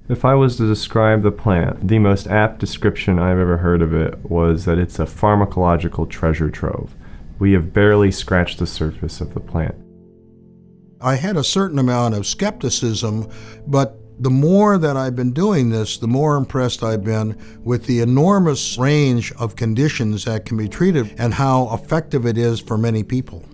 If I was to describe the plant, the most apt description I've ever heard of it was that it's a pharmacological treasure trove. We have barely scratched the surface of the plant. I had a certain amount of skepticism, but the more that I've been doing this, the more impressed I've been with the enormous range of conditions that can be treated and how effective it is for many people.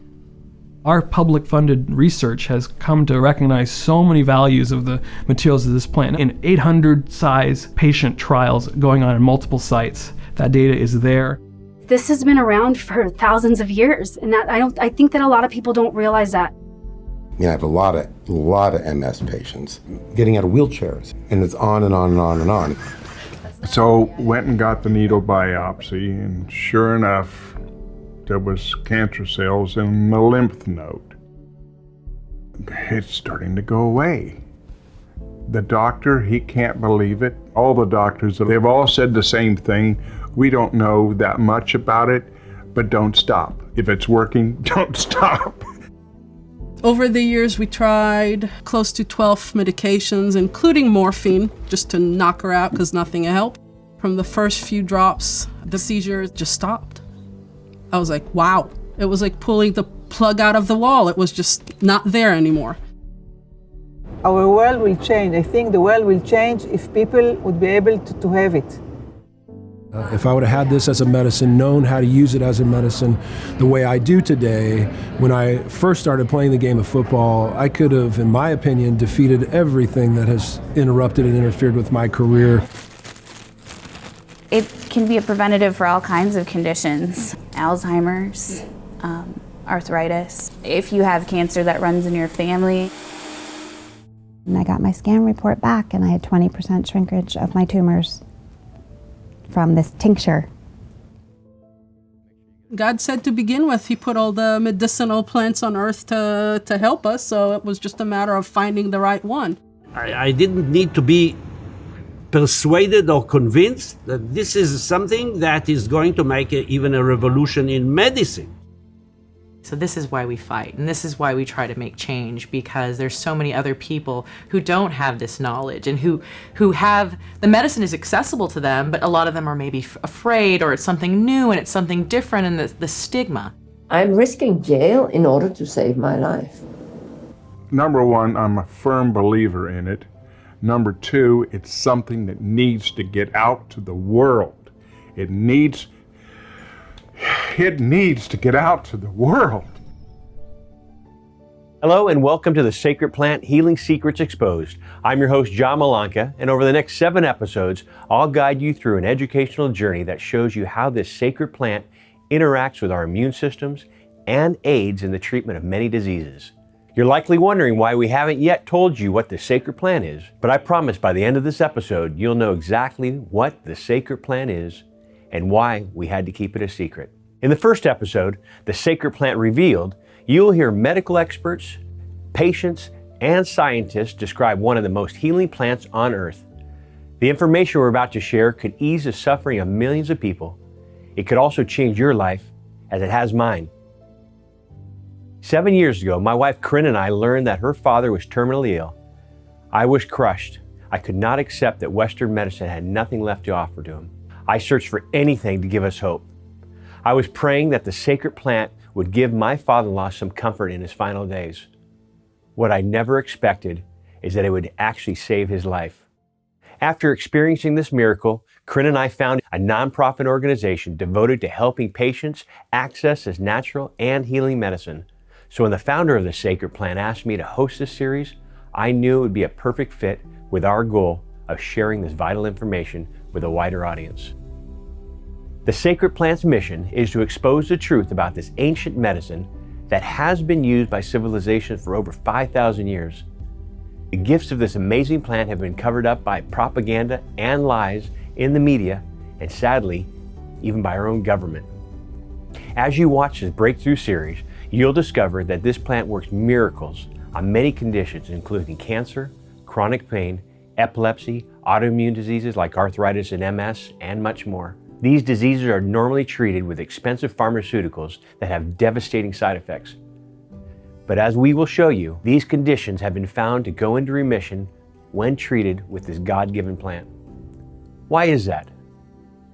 Our public-funded research has come to recognize so many values of the materials of this plant. In 800-size patient trials going on in multiple sites, that data is there. This has been around for thousands of years, and I think that a lot of people don't realize that. I have a lot of MS patients getting out of wheelchairs, and it's on and on and on and on. So went and got the needle biopsy, and sure enough, there was cancer cells in the lymph node. It's starting to go away. The doctor, he can't believe it. All the doctors, they've all said the same thing. We don't know that much about it, but don't stop. If it's working, don't stop. Over the years, we tried close to 12 medications, including morphine, just to knock her out because nothing helped. From the first few drops, the seizure just stopped. I was like, wow. It was like pulling the plug out of the wall. It was just not there anymore. Our world will change. I think the world will change if people would be able to have it. If I would have had this as a medicine, known how to use it as a medicine the way I do today, when I first started playing the game of football, I could have, in my opinion, defeated everything that has interrupted and interfered with my career. It can be a preventative for all kinds of conditions. Alzheimer's, arthritis. If you have cancer that runs in your family. And I got my scan report back and I had 20% shrinkage of my tumors from this tincture. God said to begin with, he put all the medicinal plants on earth to help us, so it was just a matter of finding the right one. I didn't need to be persuaded or convinced that this is something that is going to make even a revolution in medicine. So this is why we fight, and this is why we try to make change, because there's so many other people who don't have this knowledge and who have, the medicine is accessible to them, but a lot of them are maybe afraid, or it's something new and it's something different, and the stigma. I'm risking jail in order to save my life. Number one, I'm a firm believer in it. Number two, it's something that needs to get out to the world. It needs to get out to the world. Hello and welcome to the Sacred Plant Healing Secrets Exposed. I'm your host, John Malanka, and over the next 7 episodes, I'll guide you through an educational journey that shows you how this sacred plant interacts with our immune systems and aids in the treatment of many diseases. You're likely wondering why we haven't yet told you what the sacred plant is, but I promise by the end of this episode, you'll know exactly what the sacred plant is and why we had to keep it a secret. In the first episode, The Sacred Plant Revealed, you'll hear medical experts, patients, and scientists describe one of the most healing plants on earth. The information we're about to share could ease the suffering of millions of people. It could also change your life, as it has mine. 7 years ago, my wife Corinne and I learned that her father was terminally ill. I was crushed. I could not accept that Western medicine had nothing left to offer to him. I searched for anything to give us hope. I was praying that the sacred plant would give my father-in-law some comfort in his final days. What I never expected is that it would actually save his life. After experiencing this miracle, Corinne and I founded a nonprofit organization devoted to helping patients access this natural and healing medicine. So when the founder of the Sacred Plant asked me to host this series, I knew it would be a perfect fit with our goal of sharing this vital information with a wider audience. The Sacred Plant's mission is to expose the truth about this ancient medicine that has been used by civilization for over 5,000 years. The gifts of this amazing plant have been covered up by propaganda and lies in the media, and sadly, even by our own government. As you watch this breakthrough series, you'll discover that this plant works miracles on many conditions, including cancer, chronic pain, epilepsy, autoimmune diseases like arthritis and MS, and much more. These diseases are normally treated with expensive pharmaceuticals that have devastating side effects. But as we will show you, these conditions have been found to go into remission when treated with this God-given plant. Why is that?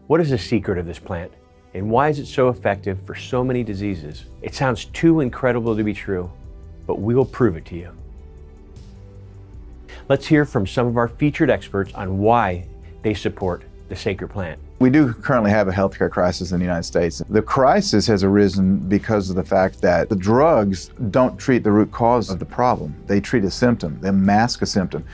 What is the secret of this plant? And why is it so effective for so many diseases? It sounds too incredible to be true, but we will prove it to you. Let's hear from some of our featured experts on why they support the sacred plant. We do currently have a healthcare crisis in the United States. The crisis has arisen because of the fact that the drugs don't treat the root cause of the problem. They treat a symptom, they mask a symptom.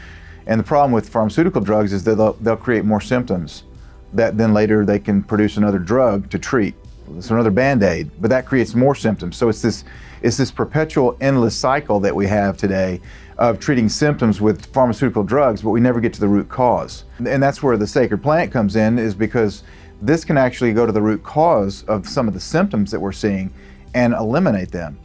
And the problem with pharmaceutical drugs is that they'll create more symptoms that then later they can produce another drug to treat. It's another Band-Aid, but that creates more symptoms. So it's this perpetual endless cycle that we have today of treating symptoms with pharmaceutical drugs, but we never get to the root cause. And that's where the sacred plant comes in, is because this can actually go to the root cause of some of the symptoms that we're seeing and eliminate them.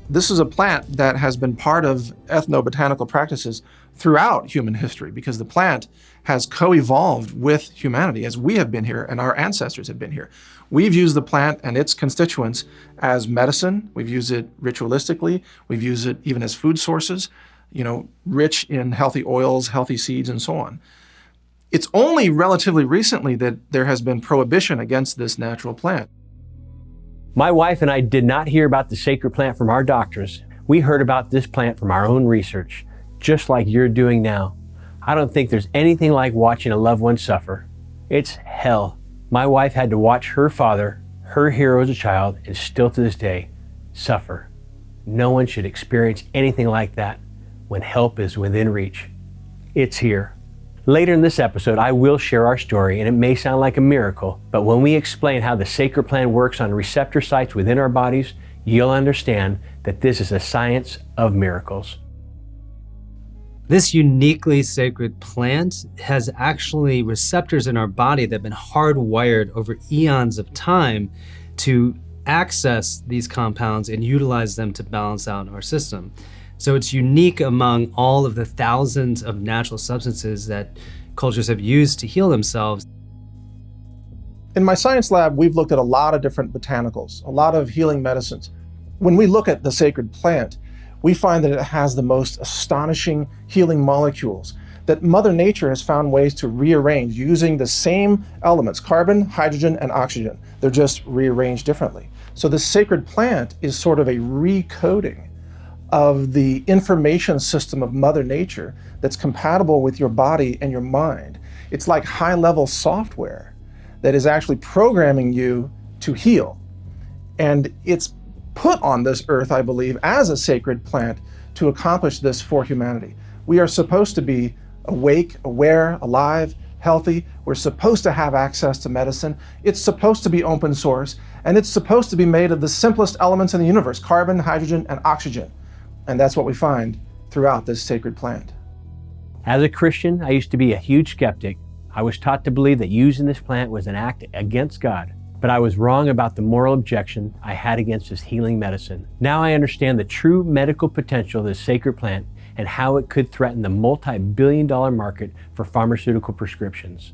This is a plant that has been part of ethnobotanical practices throughout human history, because the plant has co-evolved with humanity as we have been here and our ancestors have been here. We've used the plant and its constituents as medicine. We've used it ritualistically. We've used it even as food sources, rich in healthy oils, healthy seeds, and so on. It's only relatively recently that there has been prohibition against this natural plant. My wife and I did not hear about the sacred plant from our doctors. We heard about this plant from our own research, just like you're doing now. I don't think there's anything like watching a loved one suffer. It's hell. My wife had to watch her father, her hero as a child, and still to this day, suffer. No one should experience anything like that when help is within reach. It's here. Later in this episode, I will share our story, and it may sound like a miracle, but when we explain how the sacred plant works on receptor sites within our bodies, you'll understand that this is a science of miracles. This uniquely sacred plant has actually receptors in our body that have been hardwired over eons of time to access these compounds and utilize them to balance out our system. So it's unique among all of the thousands of natural substances that cultures have used to heal themselves. In my science lab, we've looked at a lot of different botanicals, a lot of healing medicines. When we look at the sacred plant, we find that it has the most astonishing healing molecules that Mother Nature has found ways to rearrange using the same elements, carbon, hydrogen, and oxygen. They're just rearranged differently. So the sacred plant is sort of a recoding of the information system of Mother Nature that's compatible with your body and your mind. It's like high-level software that is actually programming you to heal. And it's put on this earth, I believe, as a sacred plant to accomplish this for humanity. We are supposed to be awake, aware, alive, healthy. We're supposed to have access to medicine. It's supposed to be open source, and it's supposed to be made of the simplest elements in the universe, carbon, hydrogen, and oxygen. And that's what we find throughout this sacred plant. As a Christian, I used to be a huge skeptic. I was taught to believe that using this plant was an act against God. But I was wrong about the moral objection I had against this healing medicine. Now I understand the true medical potential of this sacred plant and how it could threaten the multi-billion-dollar market for pharmaceutical prescriptions.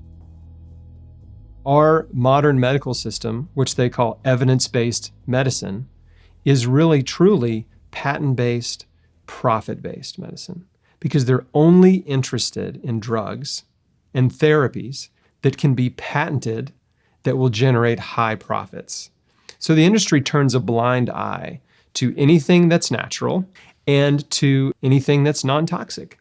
Our modern medical system, which they call evidence-based medicine, is really truly patent-based, profit-based medicine, because they're only interested in drugs and therapies that can be patented that will generate high profits. So the industry turns a blind eye to anything that's natural and to anything that's non-toxic.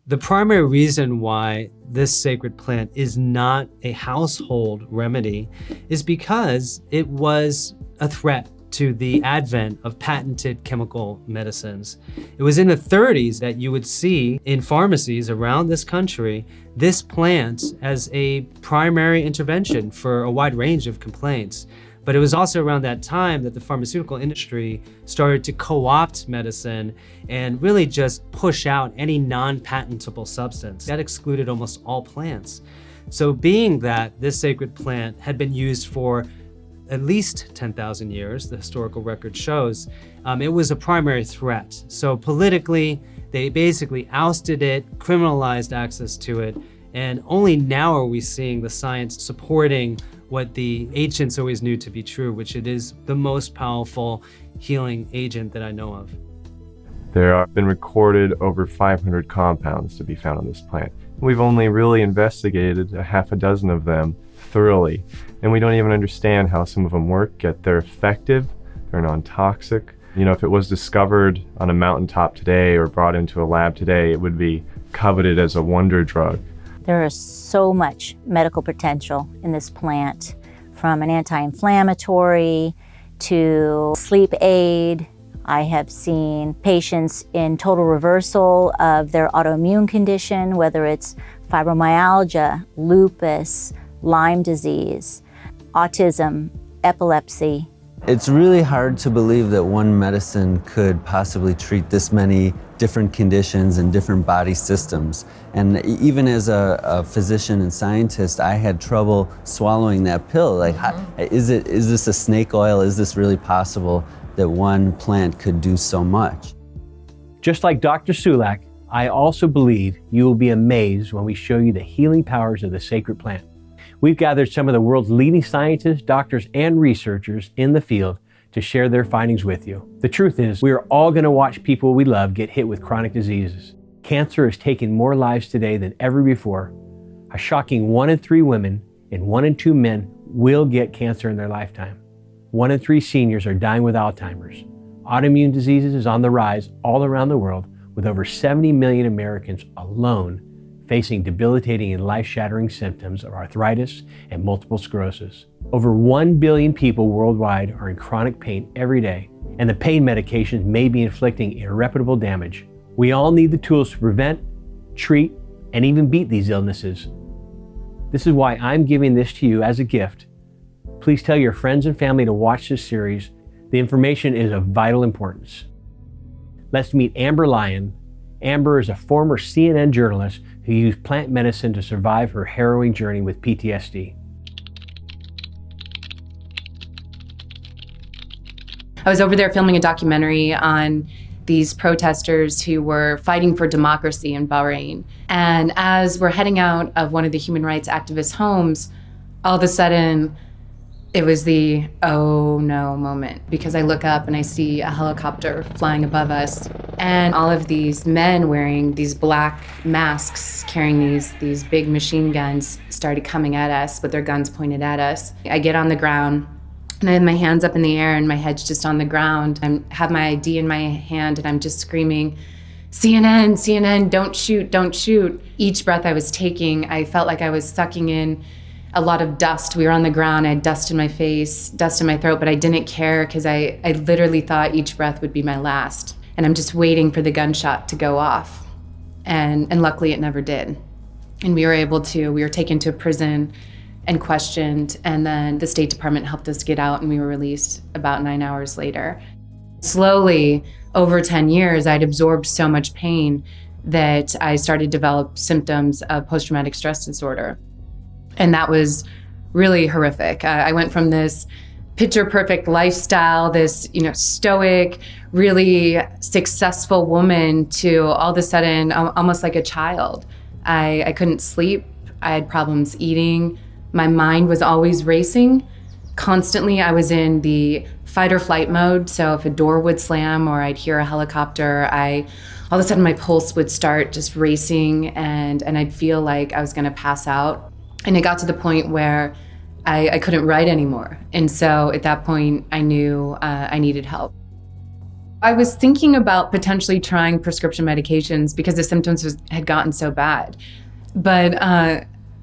The primary reason why this sacred plant is not a household remedy is because it was a threat to the advent of patented chemical medicines. It was in the 30s that you would see in pharmacies around this country this plant as a primary intervention for a wide range of complaints. But it was also around that time that the pharmaceutical industry started to co-opt medicine and really just push out any non-patentable substance. That excluded almost all plants. So being that this sacred plant had been used for at least 10,000 years, the historical record shows, it was a primary threat. So politically, they basically ousted it, criminalized access to it, and only now are we seeing the science supporting what the ancients always knew to be true, which it is the most powerful healing agent that I know of. There have been recorded over 500 compounds to be found on this plant. We've only really investigated a half a dozen of them thoroughly, and we don't even understand how some of them work, yet they're effective, they're non-toxic. You know, if it was discovered on a mountaintop today or brought into a lab today, it would be coveted as a wonder drug. There is so much medical potential in this plant, from an anti-inflammatory to sleep aid. I have seen patients in total reversal of their autoimmune condition, whether it's fibromyalgia, lupus, Lyme disease, autism, epilepsy. It's really hard to believe that one medicine could possibly treat this many different conditions and different body systems. And even as a physician and scientist, I had trouble swallowing that pill. Like, is this a snake oil? Is this really possible that one plant could do so much? Just like Dr. Sulak, I also believe you will be amazed when we show you the healing powers of the sacred plant. We've gathered some of the world's leading scientists, doctors, and researchers in the field to share their findings with you. The truth is, we are all going to watch people we love get hit with chronic diseases. Cancer is taking more lives today than ever before. A shocking 1 in 3 women and 1 in 2 men will get cancer in their lifetime. 1 in 3 seniors are dying with Alzheimer's. Autoimmune diseases is on the rise all around the world, with over 70 million Americans alone facing debilitating and life-shattering symptoms of arthritis and multiple sclerosis. Over 1 billion people worldwide are in chronic pain every day, and the pain medications may be inflicting irreparable damage. We all need the tools to prevent, treat, and even beat these illnesses. This is why I'm giving this to you as a gift. Please tell your friends and family to watch this series. The information is of vital importance. Let's meet Amber Lyon. Amber is a former CNN journalist who used plant medicine to survive her harrowing journey with PTSD. I was over there filming a documentary on these protesters who were fighting for democracy in Bahrain. And as we're heading out of one of the human rights activists' homes, all of a sudden, it was the oh no moment, because I look up and I see a helicopter flying above us, and all of these men wearing these black masks, carrying these big machine guns, started coming at us with their guns pointed at us. I get on the ground and I have my hands up in the air and my head's just on the ground. I have my ID in my hand and I'm just screaming, CNN, CNN, don't shoot, don't shoot. Each breath I was taking, I felt like I was sucking in a lot of dust. We were on the ground, I had dust in my face, dust in my throat, but I didn't care because I literally thought each breath would be my last. And I'm just waiting for the gunshot to go off. And luckily it never did. And we were taken to a prison and questioned, and then the State Department helped us get out and we were released about 9 hours later. Slowly, over 10 years, I'd absorbed so much pain that I started to develop symptoms of post-traumatic stress disorder. And that was really horrific. I went from this picture-perfect lifestyle, this stoic, really successful woman, to all of a sudden almost like a child. I couldn't sleep. I had problems eating. My mind was always racing. Constantly, I was in the fight or flight mode. So if a door would slam or I'd hear a helicopter, all of a sudden my pulse would start just racing, and I'd feel like I was gonna pass out. And it got to the point where I couldn't write anymore. And so at that point, I knew I needed help. I was thinking about potentially trying prescription medications because the symptoms had gotten so bad. But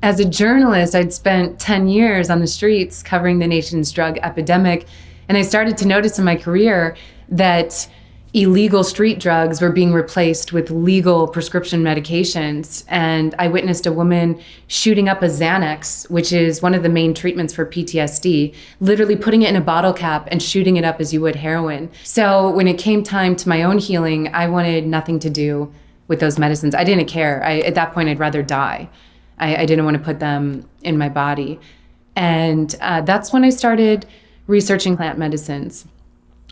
as a journalist, I'd spent 10 years on the streets covering the nation's drug epidemic. And I started to notice in my career that illegal street drugs were being replaced with legal prescription medications. And I witnessed a woman shooting up a Xanax, which is one of the main treatments for PTSD, literally putting it in a bottle cap and shooting it up as you would heroin. So when it came time to my own healing, I wanted nothing to do with those medicines. I didn't care. At that point, I'd rather die. I didn't want to put them in my body. And that's when I started researching plant medicines.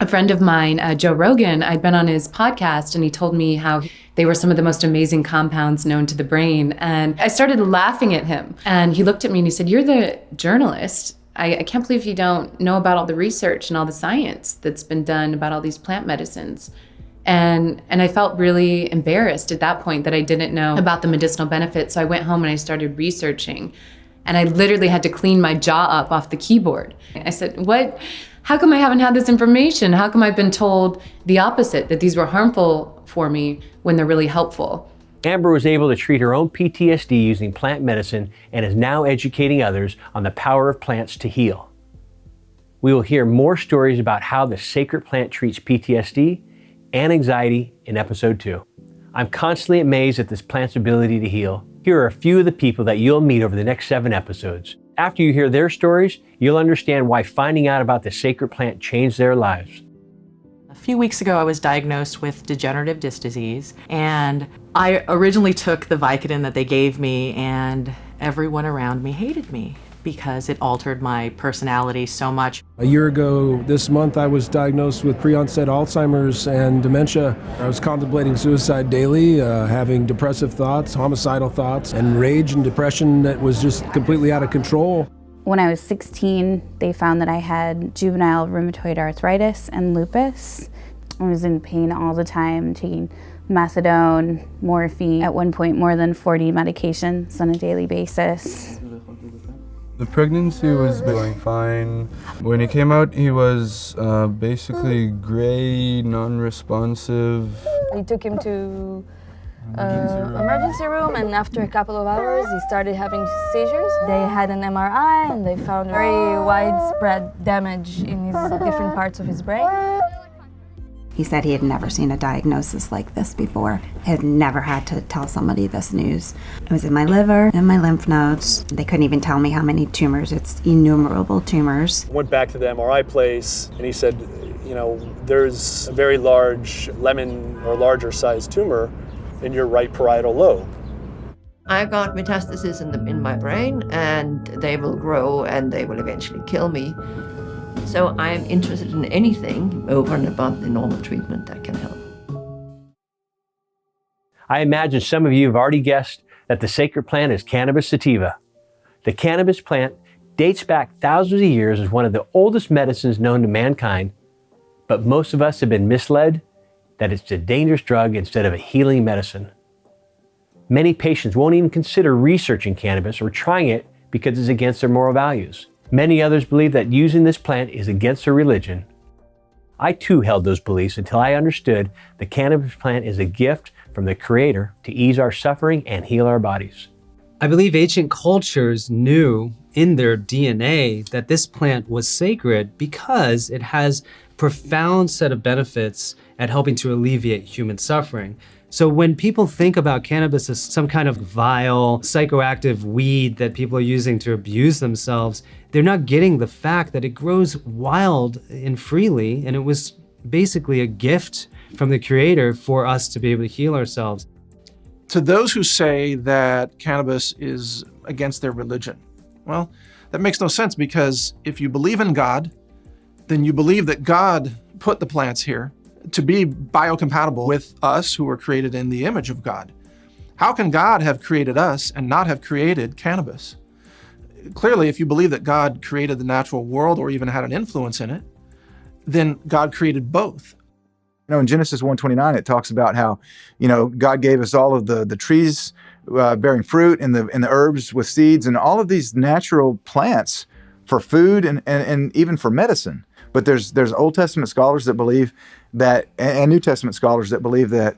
A friend of mine, Joe Rogan, I'd been on his podcast and he told me how they were some of the most amazing compounds known to the brain. And I started laughing at him. And he looked at me and he said, "You're the journalist. I can't believe you don't know about all the research and all the science that's been done about all these plant medicines." And I felt really embarrassed at that point that I didn't know about the medicinal benefits. So I went home and I started researching. And I literally had to clean my jaw up off the keyboard. I said, how come I haven't had this information? How come I've been told the opposite, that these were harmful for me when they're really helpful? Amber was able to treat her own PTSD using plant medicine and is now educating others on the power of plants to heal. We will hear more stories about how the sacred plant treats PTSD and anxiety in episode 2. I'm constantly amazed at this plant's ability to heal. Here are a few of the people that you'll meet over the next 7 episodes. After you hear their stories, you'll understand why finding out about the sacred plant changed their lives. A few weeks ago, I was diagnosed with degenerative disc disease, and I originally took the Vicodin that they gave me, and everyone around me hated me because it altered my personality so much. A year ago this month, I was diagnosed with pre-onset Alzheimer's and dementia. I was contemplating suicide daily, having depressive thoughts, homicidal thoughts, and rage and depression that was just completely out of control. When I was 16, they found that I had juvenile rheumatoid arthritis and lupus. I was in pain all the time, taking methadone, morphine, at one point more than 40 medications on a daily basis. The pregnancy was going fine. When he came out, he was basically gray, non-responsive. We took him to emergency room, and after a couple of hours, he started having seizures. They had an MRI, and they found very widespread damage in his different parts of his brain. He said he had never seen a diagnosis like this before. Had never had to tell somebody this news. It was in my liver and my lymph nodes. They couldn't even tell me how many tumors. It's innumerable tumors. Went back to the MRI place, and he said, there's a very large lemon or larger sized tumor in your right parietal lobe. I got metastases in my brain, and they will grow and they will eventually kill me. So I am interested in anything over and above the normal treatment that can help. I imagine some of you have already guessed that the sacred plant is cannabis sativa. The cannabis plant dates back thousands of years as one of the oldest medicines known to mankind, but most of us have been misled that it's a dangerous drug instead of a healing medicine. Many patients won't even consider researching cannabis or trying it because it's against their moral values. Many others believe that using this plant is against their religion. I too held those beliefs until I understood the cannabis plant is a gift from the Creator to ease our suffering and heal our bodies. I believe ancient cultures knew in their DNA that this plant was sacred because it has a profound set of benefits at helping to alleviate human suffering. So when people think about cannabis as some kind of vile, psychoactive weed that people are using to abuse themselves, they're not getting the fact that it grows wild and freely, and it was basically a gift from the Creator for us to be able to heal ourselves. To those who say that cannabis is against their religion, well, that makes no sense, because if you believe in God, then you believe that God put the plants here to be biocompatible with us who were created in the image of God. How can God have created us and not have created cannabis? Clearly, if you believe that God created the natural world or even had an influence in it, then God created both. In Genesis 1:29, it talks about how, God gave us all of the trees bearing fruit and the herbs with seeds and all of these natural plants for food and even for medicine. But there's Old Testament scholars that believe that, and New Testament scholars that believe that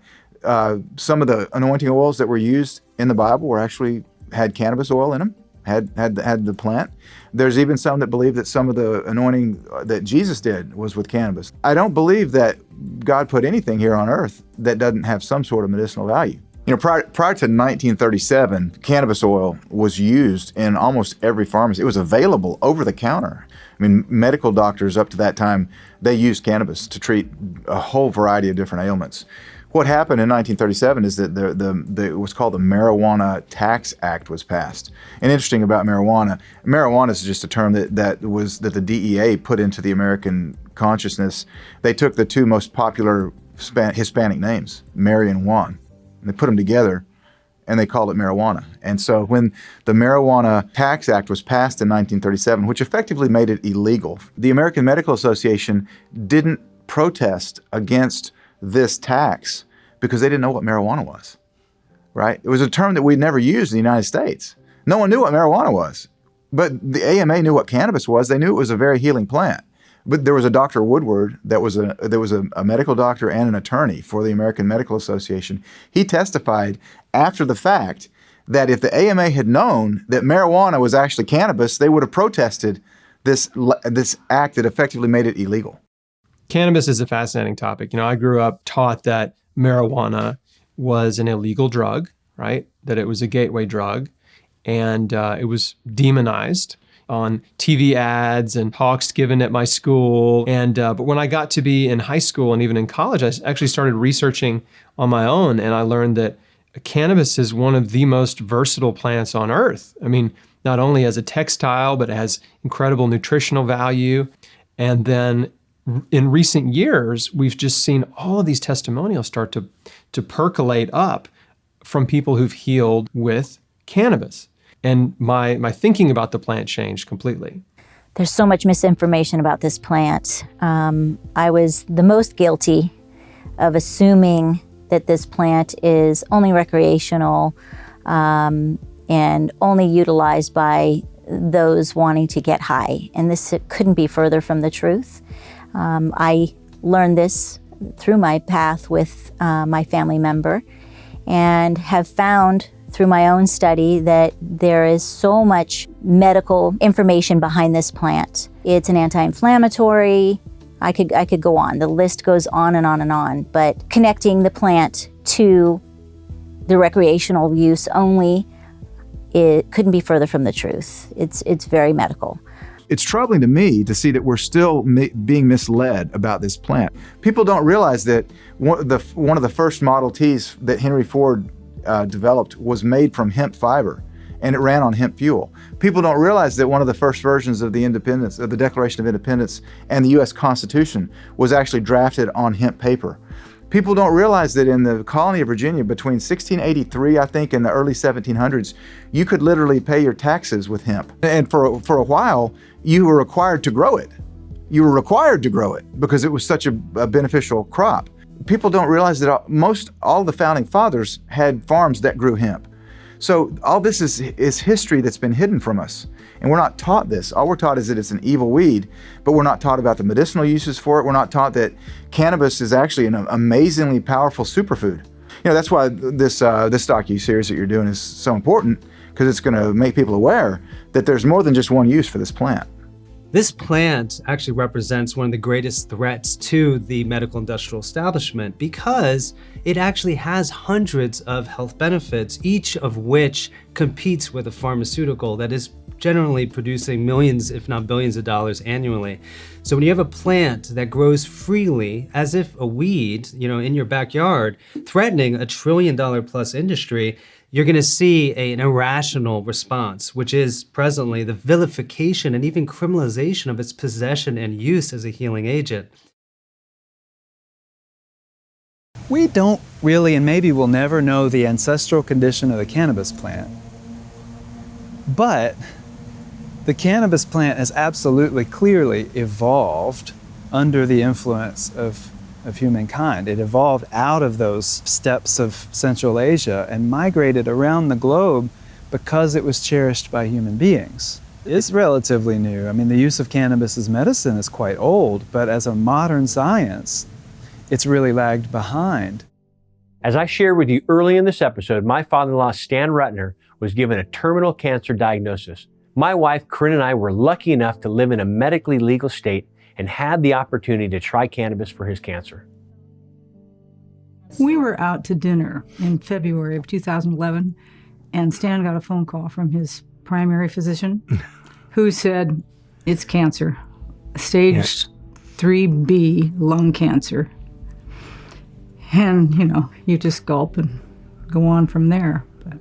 some of the anointing oils that were used in the Bible were actually had cannabis oil in them, had the plant. There's even some that believe that some of the anointing that Jesus did was with cannabis. I don't believe that God put anything here on earth that doesn't have some sort of medicinal value. Prior to 1937, cannabis oil was used in almost every pharmacy. It was available over the counter. Medical doctors up to that time, they used cannabis to treat a whole variety of different ailments. What happened in 1937 is that what's called the Marijuana Tax Act was passed. And interesting about marijuana is just a term that the DEA put into the American consciousness. They took the two most popular Hispanic names, Mary and Juan, and they put them together and they called it marijuana. And so when the Marijuana Tax Act was passed in 1937, which effectively made it illegal, the American Medical Association didn't protest against this tax because they didn't know what marijuana was, right? It was a term that we'd never used in the United States. No one knew what marijuana was, but the AMA knew what cannabis was. They knew it was a very healing plant. But there was a Dr. Woodward that was a medical doctor and an attorney for the American Medical Association. He testified after the fact that if the AMA had known that marijuana was actually cannabis, they would have protested this act that effectively made it illegal. Cannabis is a fascinating topic. I grew up taught that marijuana was an illegal drug, right? That it was a gateway drug, and it was demonized on TV ads and talks given at my school. But when I got to be in high school and even in college, I actually started researching on my own, and I learned that cannabis is one of the most versatile plants on earth. I mean, not only as a textile, but it has incredible nutritional value. And then in recent years, we've just seen all of these testimonials start to percolate up from people who've healed with cannabis. And my thinking about the plant changed completely. There's so much misinformation about this plant. I was the most guilty of assuming that this plant is only recreational and only utilized by those wanting to get high. And this couldn't be further from the truth. I learned this through my path with my family member and have found through my own study that there is so much medical information behind this plant. It's an anti-inflammatory. I could go on. The list goes on and on and on. But connecting the plant to the recreational use only, it couldn't be further from the truth. It's very medical. It's troubling to me to see that we're still being misled about this plant. People don't realize that one of the first Model Ts that Henry Ford developed was made from hemp fiber, and it ran on hemp fuel. People don't realize that one of the first versions of the Declaration of Independence and the U.S. Constitution was actually drafted on hemp paper. People don't realize that in the colony of Virginia between 1683, I think, and the early 1700s, you could literally pay your taxes with hemp. And for a while, you were required to grow it. You were required to grow it because it was such a beneficial crop. People don't realize that all the founding fathers had farms that grew hemp. So all this is history that's been hidden from us. And we're not taught this. All we're taught is that it's an evil weed, but we're not taught about the medicinal uses for it. We're not taught that cannabis is actually an amazingly powerful superfood. That's why this docuseries that you're doing is so important, because it's going to make people aware that there's more than just one use for this plant. This plant actually represents one of the greatest threats to the medical industrial establishment because it actually has hundreds of health benefits, each of which competes with a pharmaceutical that is generally producing millions, if not billions of dollars annually. So when you have a plant that grows freely, as if a weed, in your backyard, threatening $1 trillion plus industry, you're going to see an irrational response, which is presently the vilification and even criminalization of its possession and use as a healing agent. We don't really, and maybe we'll never know the ancestral condition of the cannabis plant. But the cannabis plant has absolutely clearly evolved under the influence of humankind. It evolved out of those steppes of Central Asia and migrated around the globe because it was cherished by human beings. It's relatively new. I mean, the use of cannabis as medicine is quite old, but as a modern science, it's really lagged behind. As I shared with you early in this episode, my father-in-law, Stan Rutner, was given a terminal cancer diagnosis. My wife, Corinne, and I were lucky enough to live in a medically legal state and had the opportunity to try cannabis for his cancer. We were out to dinner in February of 2011, and Stan got a phone call from his primary physician who said, it's cancer, stage 3B lung cancer. And, you just gulp and go on from there. But,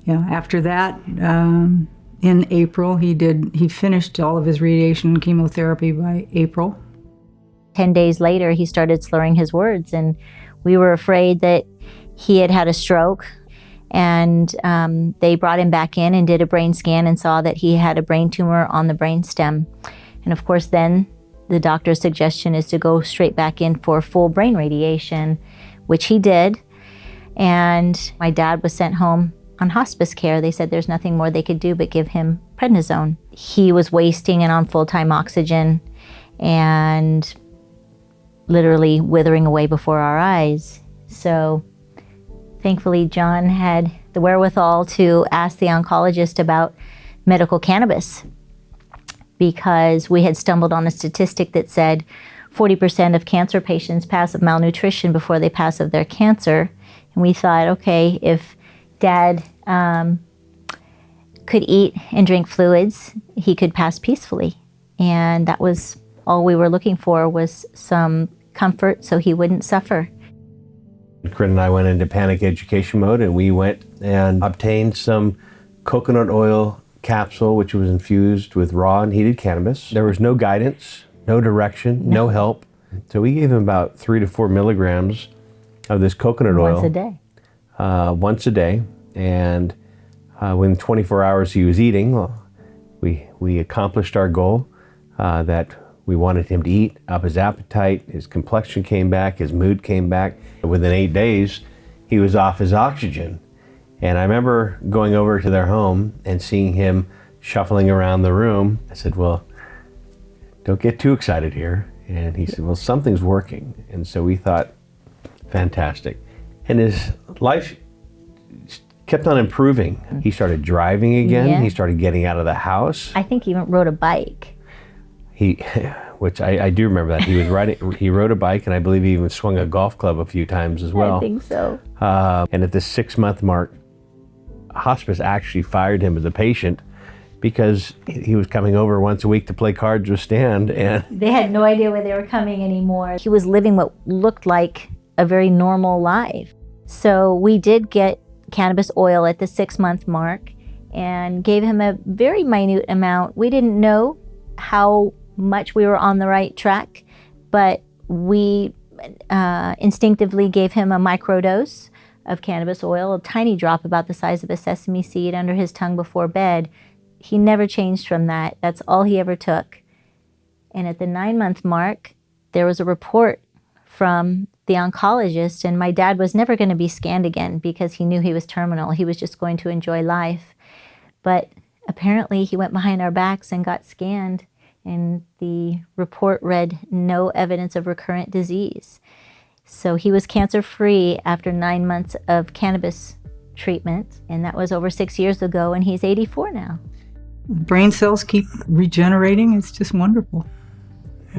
after that, in April, he finished all of his radiation and chemotherapy by April. 10 days later, he started slurring his words, and we were afraid that he had had a stroke. And they brought him back in and did a brain scan and saw that he had a brain tumor on the brainstem. And of course, then the doctor's suggestion is to go straight back in for full brain radiation, which he did. And my dad was sent home on hospice care. They said there's nothing more they could do but give him prednisone. He was wasting and on full-time oxygen and literally withering away before our eyes. So thankfully, John had the wherewithal to ask the oncologist about medical cannabis, because we had stumbled on a statistic that said 40% of cancer patients pass of malnutrition before they pass of their cancer. And we thought, okay, if Dad could eat and drink fluids, he could pass peacefully. And that was all we were looking for, was some comfort so he wouldn't suffer. Corinne and I went into panic education mode, and we went and obtained some coconut oil capsule, which was infused with raw and heated cannabis. There was no guidance, no direction, no help. So we gave him about 3 to 4 milligrams of this coconut oil. Once a day. Once a day. And within 24 hours he was eating. We accomplished our goal that we wanted him to eat, up his appetite, his complexion came back, his mood came back. Within 8 days, he was off his oxygen. And I remember going over to their home and seeing him shuffling around the room. I said, well, don't get too excited here. And he said, well, something's working. And so we thought, fantastic. And his life kept on improving. He started driving again. Yeah. He started getting out of the house. I think he even rode a bike. Which I do remember that. He rode a bike, and I believe he even swung a golf club a few times as well. I think so. And at the 6-month mark, hospice actually fired him as a patient because he was coming over once a week to play cards with Stan, and They had no idea where they were coming anymore. He was living what looked like a very normal life. So we did get cannabis oil at the 6-month mark and gave him a very minute amount. We didn't know how much we were on the right track, but we instinctively gave him a microdose of cannabis oil, a tiny drop about the size of a sesame seed, under his tongue before bed. He never changed from that. That's all he ever took. And at the 9-month mark, there was a report from the oncologist, and my dad was never going to be scanned again because he knew he was terminal. He was just going to enjoy life. But apparently he went behind our backs and got scanned, and the report read no evidence of recurrent disease. So he was cancer-free after 9 months of cannabis treatment, and that was over 6 years ago, and he's 84 now. Brain cells keep regenerating. It's just wonderful.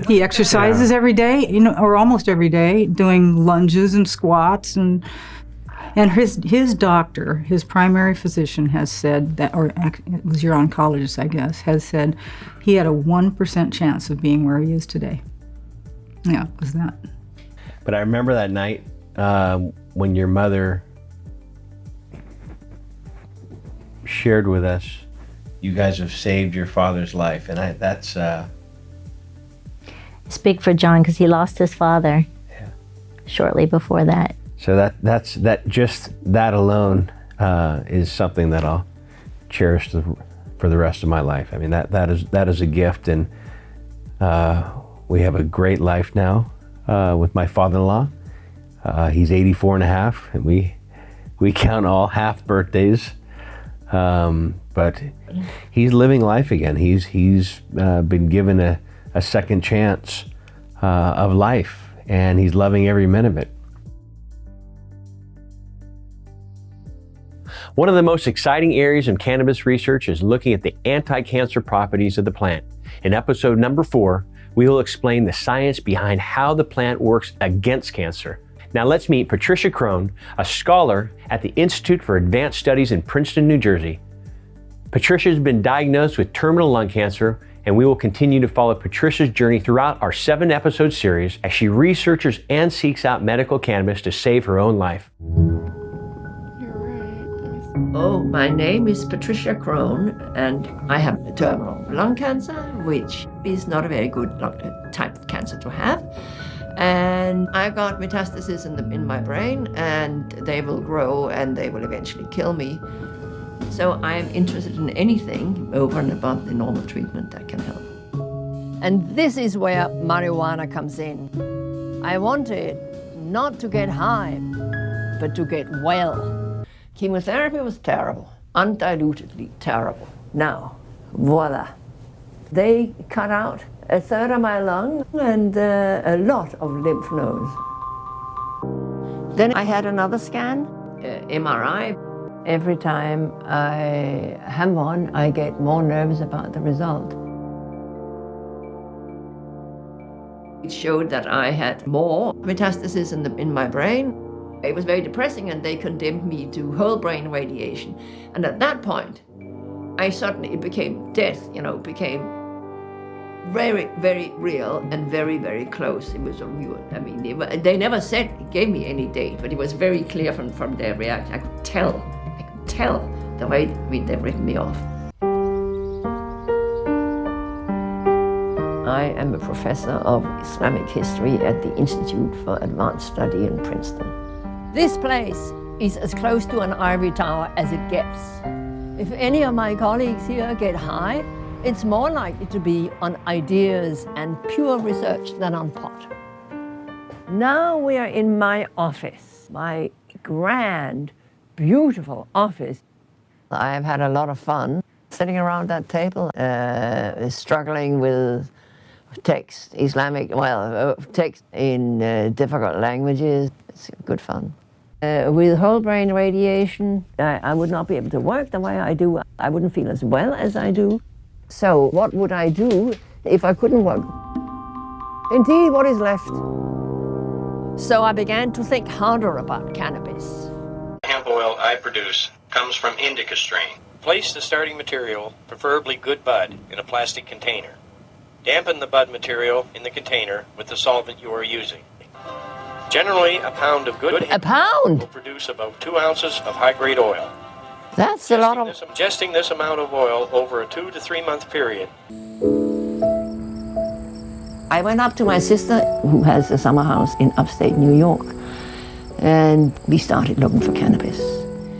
He exercises every day, or almost every day, doing lunges and squats, and his doctor, his primary physician, has said that, or it was your oncologist, I guess, has said he had a 1% chance of being where he is today. Yeah, it was that. But I remember that night when your mother shared with us, you guys have saved your father's life, and that's It's big for John because he lost his father shortly before that. so that alone is something that I'll cherish for the rest of my life. I mean, that is a gift, and we have a great life now with my father-in-law. He's 84 and a half, and we count all half birthdays. But he's living life again. He's been given a second chance of life, and he's loving every minute of it. One of the most exciting areas in cannabis research is looking at the anti-cancer properties of the plant. In episode number 4, we will explain the science behind how the plant works against cancer. Now let's meet Patricia Crone, a scholar at the Institute for Advanced Studies in Princeton, New Jersey. Patricia has been diagnosed with terminal lung cancer, and we will continue to follow Patricia's journey throughout our 7-episode series as she researches and seeks out medical cannabis to save her own life. Oh, my name is Patricia Crone, and I have terminal lung cancer, which is not a very good type of cancer to have. And I got metastases in my brain, and they will grow and they will eventually kill me. So I'm interested in anything over and above the normal treatment that can help. And this is where marijuana comes in. I wanted not to get high, but to get well. Chemotherapy was terrible, undilutedly terrible. Now, voila. They cut out a third of my lung and a lot of lymph nodes. Then I had another scan, MRI. Every time I have one, I get more nervous about the result. It showed that I had more metastasis in my brain. It was very depressing, and they condemned me to whole brain radiation. And at that point, it became death, became very, very real and very, very close. It was a real, they never gave me any date, but it was very clear from their reaction. I could tell the way they've written me off. I am a professor of Islamic history at the Institute for Advanced Study in Princeton. This place is as close to an ivory tower as it gets. If any of my colleagues here get high, it's more likely to be on ideas and pure research than on pot. Now we are in my office, my grand, beautiful office. I have had a lot of fun sitting around that table, struggling with text, text in difficult languages. It's good fun. With whole brain radiation, I would not be able to work the way I do. I wouldn't feel as well as I do. So what would I do if I couldn't work? Indeed, what is left? So I began to think harder about cannabis. The hemp oil I produce comes from indica strain. Place the starting material, preferably good bud, in a plastic container. Dampen the bud material in the container with the solvent you are using. Generally, a pound of good hemp oil will produce about 2 ounces of high-grade oil. That's a lot of... Ingesting this amount of oil over a 2 to 3 month period. I went up to my sister, who has a summer house in upstate New York, and we started looking for cannabis.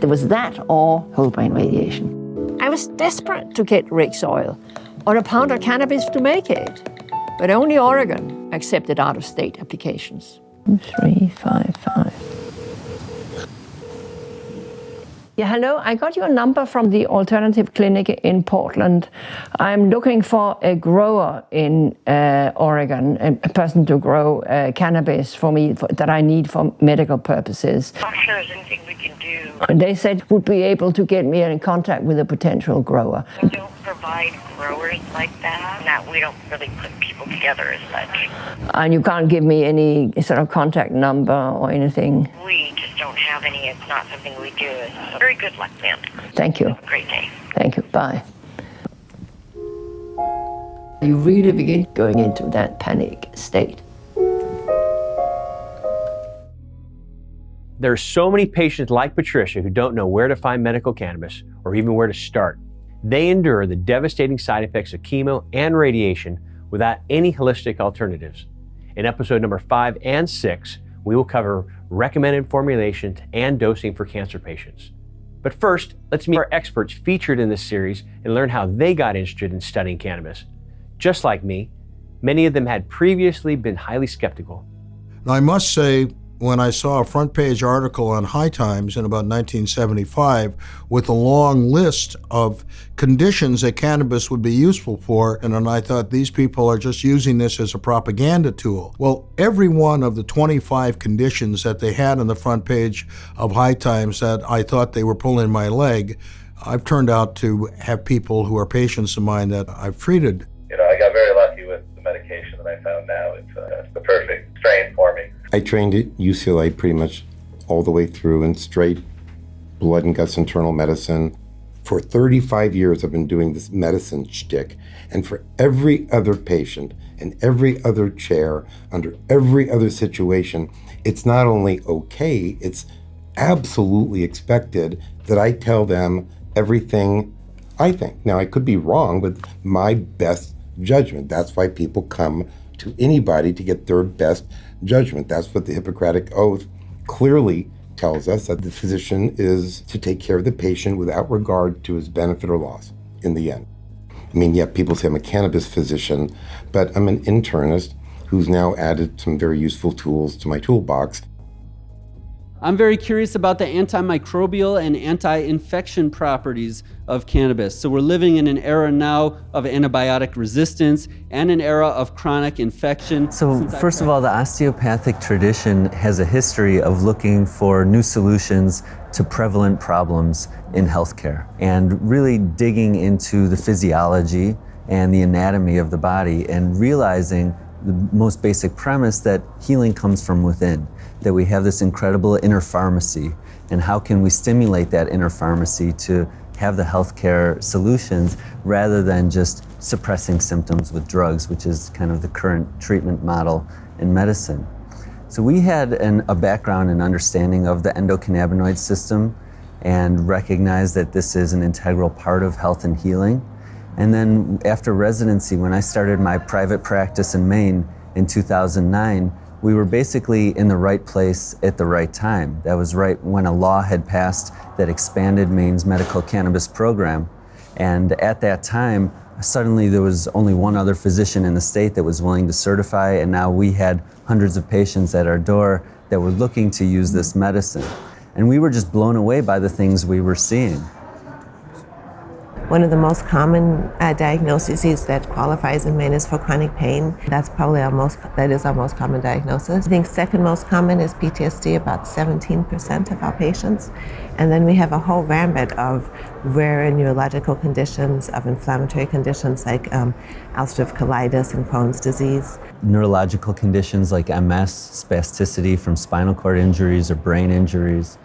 There was that or whole brain radiation. I was desperate to get Rick's oil or a pound of cannabis to make it, but only Oregon accepted out-of-state applications. 355. Yeah, hello, I got your number from the alternative clinic in Portland. I'm looking for a grower in Oregon, a person to grow cannabis for me that I need for medical purposes. I'm not sure there's anything we can do. They said would be able to get me in contact with a potential grower. We don't provide growers like that. We don't really put people together as much. And you can't give me any sort of contact number or anything? We just don't have any. It's not something we do. So very good luck, man. Thank you. Have a great day. Thank you. Bye. You really begin going into that panic state. There are so many patients like Patricia who don't know where to find medical cannabis or even where to start. They endure the devastating side effects of chemo and radiation without any holistic alternatives. In episode number 5 and 6, we will cover recommended formulations and dosing for cancer patients. But first, let's meet our experts featured in this series and learn how they got interested in studying cannabis. Just like me, many of them had previously been highly skeptical. Now, I must say, when I saw a front page article on High Times in about 1975 with a long list of conditions that cannabis would be useful for, and then I thought these people are just using this as a propaganda tool. Well, every one of the 25 conditions that they had on the front page of High Times that I thought they were pulling my leg, I've turned out to have people who are patients of mine that I've treated. You know, I got very lucky with the medication that I found now. It's the perfect strain for me. I trained at UCLA pretty much all the way through in straight blood and guts internal medicine. For 35 years, I've been doing this medicine shtick. And for every other patient in every other chair, under every other situation, it's not only okay, it's absolutely expected that I tell them everything I think. Now, I could be wrong, but my best judgment. That's why people come to anybody to get their best judgment. That's what the Hippocratic Oath clearly tells us, that the physician is to take care of the patient without regard to his benefit or loss in the end. I mean, yeah, people say I'm a cannabis physician, but I'm an internist who's now added some very useful tools to my toolbox. I'm very curious about the antimicrobial and anti-infection properties of cannabis. So we're living in an era now of antibiotic resistance and an era of chronic infection. So first of all, the osteopathic tradition has a history of looking for new solutions to prevalent problems in healthcare and really digging into the physiology and the anatomy of the body and realizing the most basic premise that healing comes from within, that we have this incredible inner pharmacy, and how can we stimulate that inner pharmacy to have the healthcare solutions rather than just suppressing symptoms with drugs, which is kind of the current treatment model in medicine. So we had a background and understanding of the endocannabinoid system and recognized that this is an integral part of health and healing. And then after residency, when I started my private practice in Maine in 2009, we were basically in the right place at the right time. That was right when a law had passed that expanded Maine's medical cannabis program. And at that time, suddenly there was only one other physician in the state that was willing to certify, and now we had hundreds of patients at our door that were looking to use this medicine. And we were just blown away by the things we were seeing. One of the most common diagnoses that qualifies in Maine is for chronic pain. That is our most common diagnosis. I think second most common is PTSD, about 17% of our patients. And then we have a whole gambit of rare neurological conditions, of inflammatory conditions like ulcerative colitis and Crohn's disease. Neurological conditions like MS, spasticity from spinal cord injuries or brain injuries.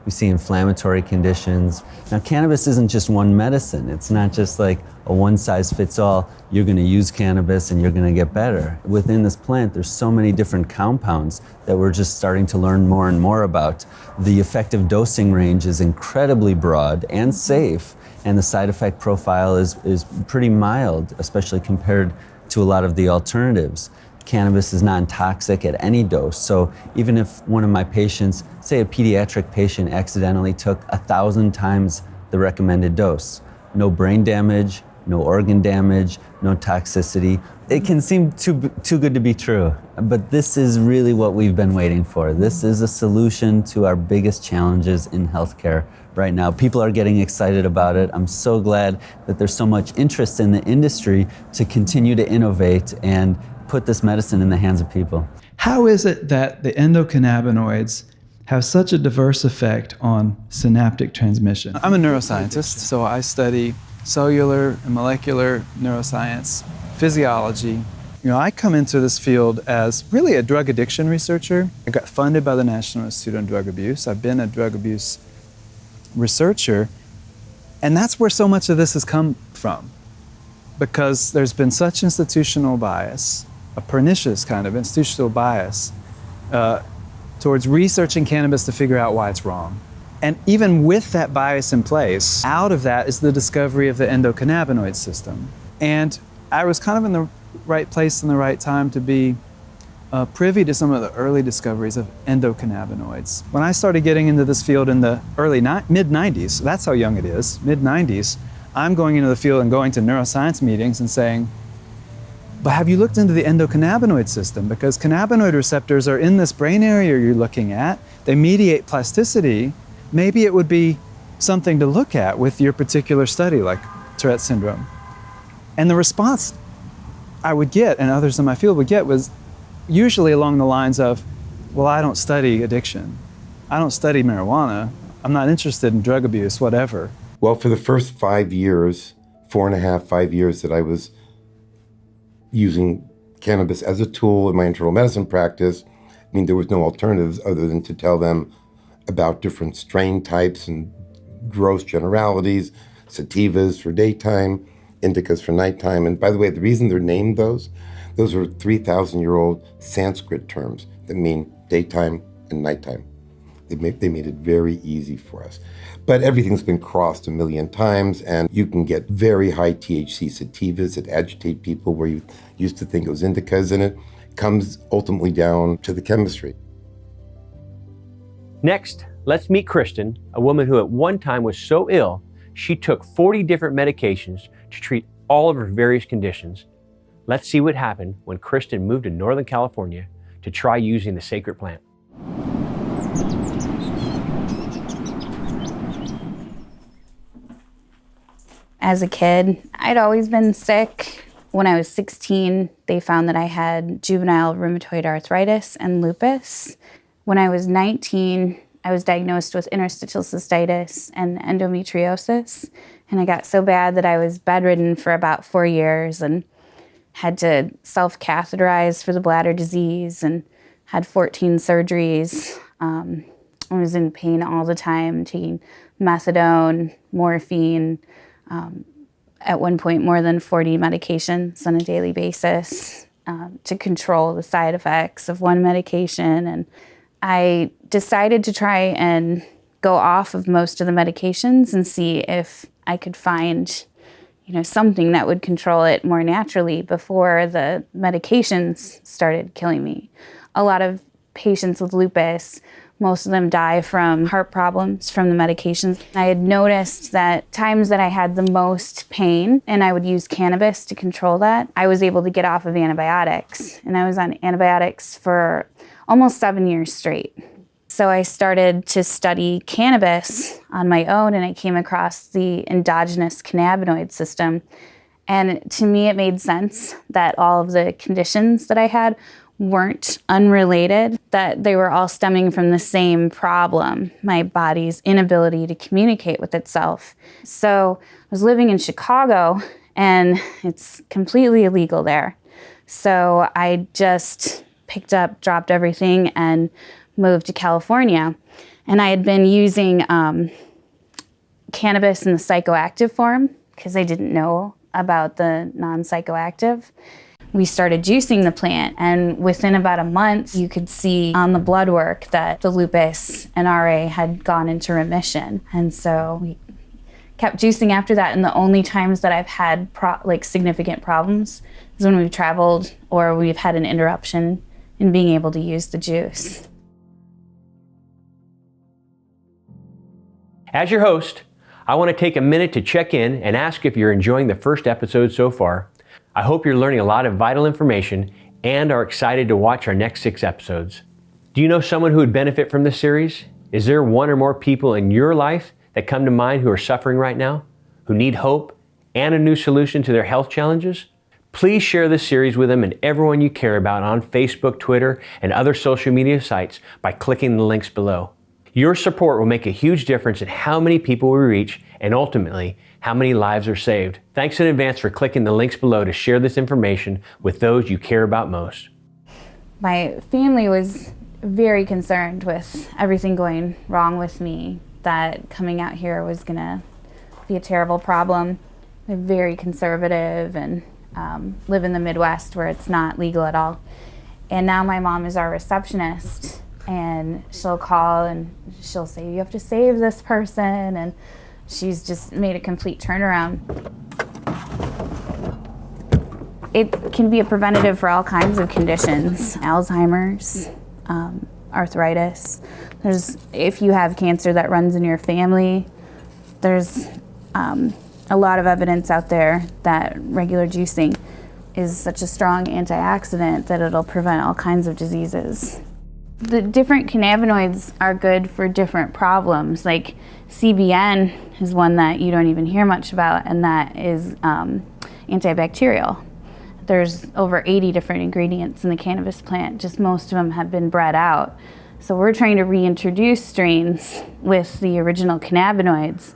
We see inflammatory conditions. Now, cannabis isn't just one medicine. It's not just like a one-size-fits-all, you're gonna use cannabis and you're gonna get better. Within this plant, there's so many different compounds that we're just starting to learn more and more about. The effective dosing range is incredibly broad and safe, and the side effect profile is pretty mild, especially compared to a lot of the alternatives. Cannabis is non-toxic at any dose, so even if one of my patients, say a pediatric patient, accidentally took 1,000 times the recommended dose, no brain damage, no organ damage, no toxicity. It can seem too good to be true, but this is really what we've been waiting for. This is a solution to our biggest challenges in healthcare right now. People are getting excited about it. I'm so glad that there's so much interest in the industry to continue to innovate and put this medicine in the hands of people. How is it that the endocannabinoids have such a diverse effect on synaptic transmission? I'm a neuroscientist, so I study cellular and molecular neuroscience, physiology. I come into this field as really a drug addiction researcher. I got funded by the National Institute on Drug Abuse. I've been a drug abuse researcher, and that's where so much of this has come from, because there's been such institutional bias, a pernicious kind of institutional bias towards researching cannabis to figure out why it's wrong. And even with that bias in place, out of that is the discovery of the endocannabinoid system. And I was kind of in the right place in the right time to be privy to some of the early discoveries of endocannabinoids. When I started getting into this field in the mid-90s, that's how young it is, mid-90s, I'm going into the field and going to neuroscience meetings and saying, but have you looked into the endocannabinoid system? Because cannabinoid receptors are in this brain area you're looking at. They mediate plasticity. Maybe it would be something to look at with your particular study, like Tourette syndrome. And the response I would get, and others in my field would get, was usually along the lines of, well, I don't study addiction. I don't study marijuana. I'm not interested in drug abuse, whatever. Well, for the first 5 years, 4.5, 5 years that I was using cannabis as a tool in my internal medicine practice, I mean, there was no alternatives other than to tell them about different strain types and gross generalities, sativas for daytime, indicas for nighttime. And by the way, the reason they're named those are 3,000-year-old Sanskrit terms that mean daytime and nighttime. They made it very easy for us. But everything's been crossed a million times, and you can get very high THC sativas that agitate people where you used to think it was indicas, and it comes ultimately down to the chemistry. Next, let's meet Kristen, a woman who at one time was so ill, she took 40 different medications to treat all of her various conditions. Let's see what happened when Kristen moved to Northern California to try using the sacred plant. As a kid, I'd always been sick. When I was 16, they found that I had juvenile rheumatoid arthritis and lupus. When I was 19, I was diagnosed with interstitial cystitis and endometriosis. And I got so bad that I was bedridden for about 4 years and had to self-catheterize for the bladder disease and had 14 surgeries. I was in pain all the time, taking methadone, morphine, at one point more than 40 medications on a daily basis to control the side effects of one medication. And I decided to try and go off of most of the medications and see if I could find, something that would control it more naturally before the medications started killing me. A lot of patients with lupus, most of them die from heart problems from the medications. I had noticed that times that I had the most pain and I would use cannabis to control that, I was able to get off of antibiotics. And I was on antibiotics for almost 7 years straight. So I started to study cannabis on my own, and I came across the endogenous cannabinoid system. And to me, it made sense that all of the conditions that I had weren't unrelated, that they were all stemming from the same problem, my body's inability to communicate with itself. So I was living in Chicago, and it's completely illegal there. So I just picked up, dropped everything, and moved to California. And I had been using cannabis in the psychoactive form because I didn't know about the non-psychoactive. We started juicing the plant, and within about a month, you could see on the blood work that the lupus and RA had gone into remission. And so we kept juicing after that, and the only times that I've had significant problems is when we've traveled or we've had an interruption in being able to use the juice. As your host, I want to take a minute to check in and ask if you're enjoying the first episode so far. I hope you're learning a lot of vital information and are excited to watch our next 6 episodes. Do you know someone who would benefit from this series? Is there one or more people in your life that come to mind who are suffering right now, who need hope and a new solution to their health challenges? Please share this series with them and everyone you care about on Facebook, Twitter, and other social media sites by clicking the links below. Your support will make a huge difference in how many people we reach and ultimately how many lives are saved. Thanks in advance for clicking the links below to share this information with those you care about most. My family was very concerned with everything going wrong with me, that coming out here was gonna be a terrible problem. They're very conservative and live in the Midwest where it's not legal at all. And now my mom is our receptionist, and she'll call and she'll say, you have to save this person, and she's just made a complete turnaround. It can be a preventative for all kinds of conditions, Alzheimer's, arthritis. If you have cancer that runs in your family, there's a lot of evidence out there that regular juicing is such a strong antioxidant that it'll prevent all kinds of diseases. The different cannabinoids are good for different problems. Like CBN is one that you don't even hear much about, and that is antibacterial. There's over 80 different ingredients in the cannabis plant, just most of them have been bred out. So we're trying to reintroduce strains with the original cannabinoids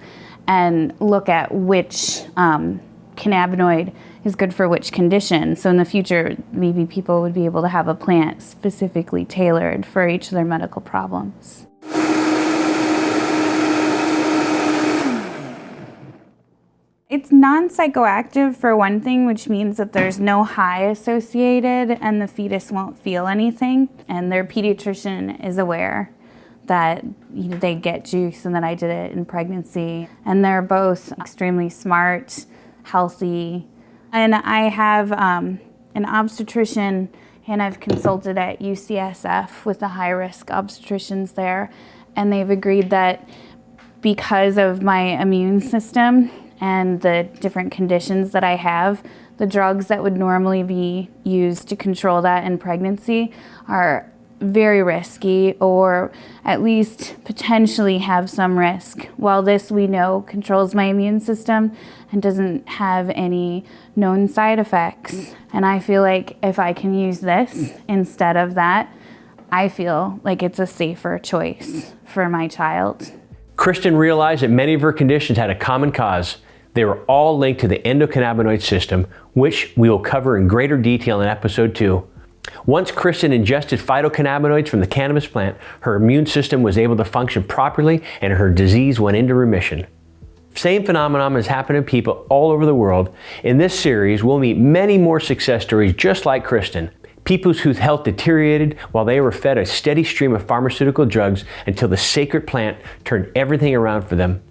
and look at which cannabinoid is good for which condition. So in the future, maybe people would be able to have a plant specifically tailored for each of their medical problems. It's non-psychoactive for one thing, which means that there's no high associated and the fetus won't feel anything. And their pediatrician is aware that they get juice and that I did it in pregnancy. And they're both extremely smart, healthy. And I have an obstetrician, and I've consulted at UCSF with the high-risk obstetricians there. And they've agreed that because of my immune system and the different conditions that I have, the drugs that would normally be used to control that in pregnancy are very risky, or at least potentially have some risk. While this, we know, controls my immune system and doesn't have any known side effects. And I feel like if I can use this instead of that, I feel like it's a safer choice for my child. Kristen realized that many of her conditions had a common cause. They were all linked to the endocannabinoid system, which we will cover in greater detail in episode 2. Once Kristen ingested phytocannabinoids from the cannabis plant, her immune system was able to function properly and her disease went into remission. Same phenomenon has happened in people all over the world. In this series, we'll meet many more success stories just like Kristen. People whose health deteriorated while they were fed a steady stream of pharmaceutical drugs until the sacred plant turned everything around for them.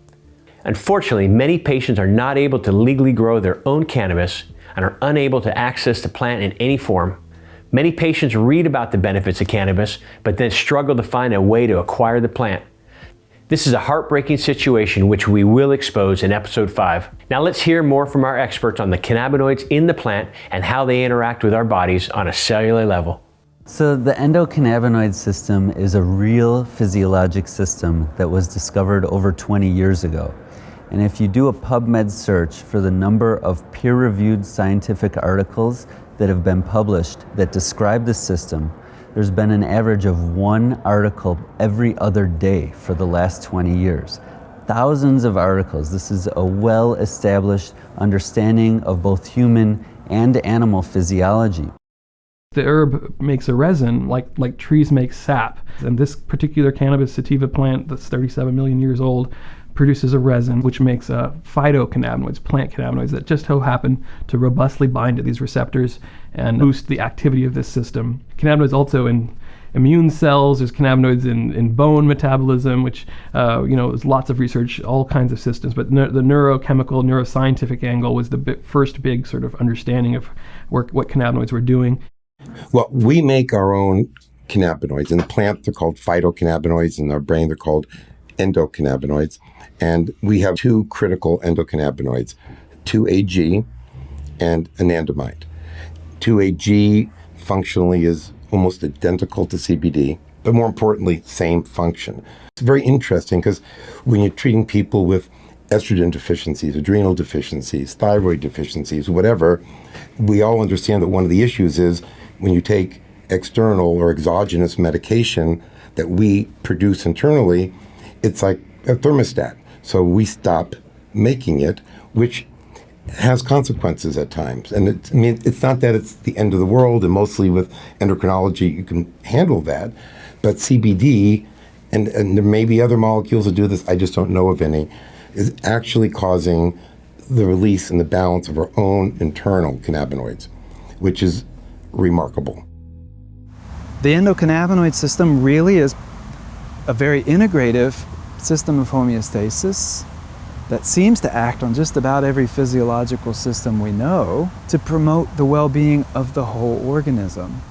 Unfortunately, many patients are not able to legally grow their own cannabis and are unable to access the plant in any form. Many patients read about the benefits of cannabis, but then struggle to find a way to acquire the plant. This is a heartbreaking situation which we will expose in episode 5. Now let's hear more from our experts on the cannabinoids in the plant and how they interact with our bodies on a cellular level. So the endocannabinoid system is a real physiologic system that was discovered over 20 years ago. And if you do a PubMed search for the number of peer-reviewed scientific articles that have been published that describe the system, there's been an average of 1 article every other day for the last 20 years. Thousands of articles. This is a well-established understanding of both human and animal physiology. The herb makes a resin like trees make sap. And this particular cannabis sativa plant that's 37 million years old produces a resin which makes phytocannabinoids, plant cannabinoids that just so happen to robustly bind to these receptors and boost the activity of this system. Cannabinoids also in immune cells, there's cannabinoids in bone metabolism, which there's lots of research, all kinds of systems, but the neurochemical, neuroscientific angle was the first big sort of understanding of what cannabinoids were doing. Well, we make our own cannabinoids. In the plant, they're called phytocannabinoids. In our brain, they're called endocannabinoids. And we have 2 critical endocannabinoids, 2-AG and anandamide. 2-AG functionally is almost identical to CBD, but more importantly, same function. It's very interesting because when you're treating people with estrogen deficiencies, adrenal deficiencies, thyroid deficiencies, whatever, we all understand that one of the issues is when you take external or exogenous medication that we produce internally, it's like a thermostat. So we stop making it, which has consequences at times. And it's not that it's the end of the world, and mostly with endocrinology you can handle that. But CBD, and there may be other molecules that do this, I just don't know of any, is actually causing the release and the balance of our own internal cannabinoids, which is remarkable. The endocannabinoid system really is a very integrative system of homeostasis that seems to act on just about every physiological system we know to promote the well-being of the whole organism.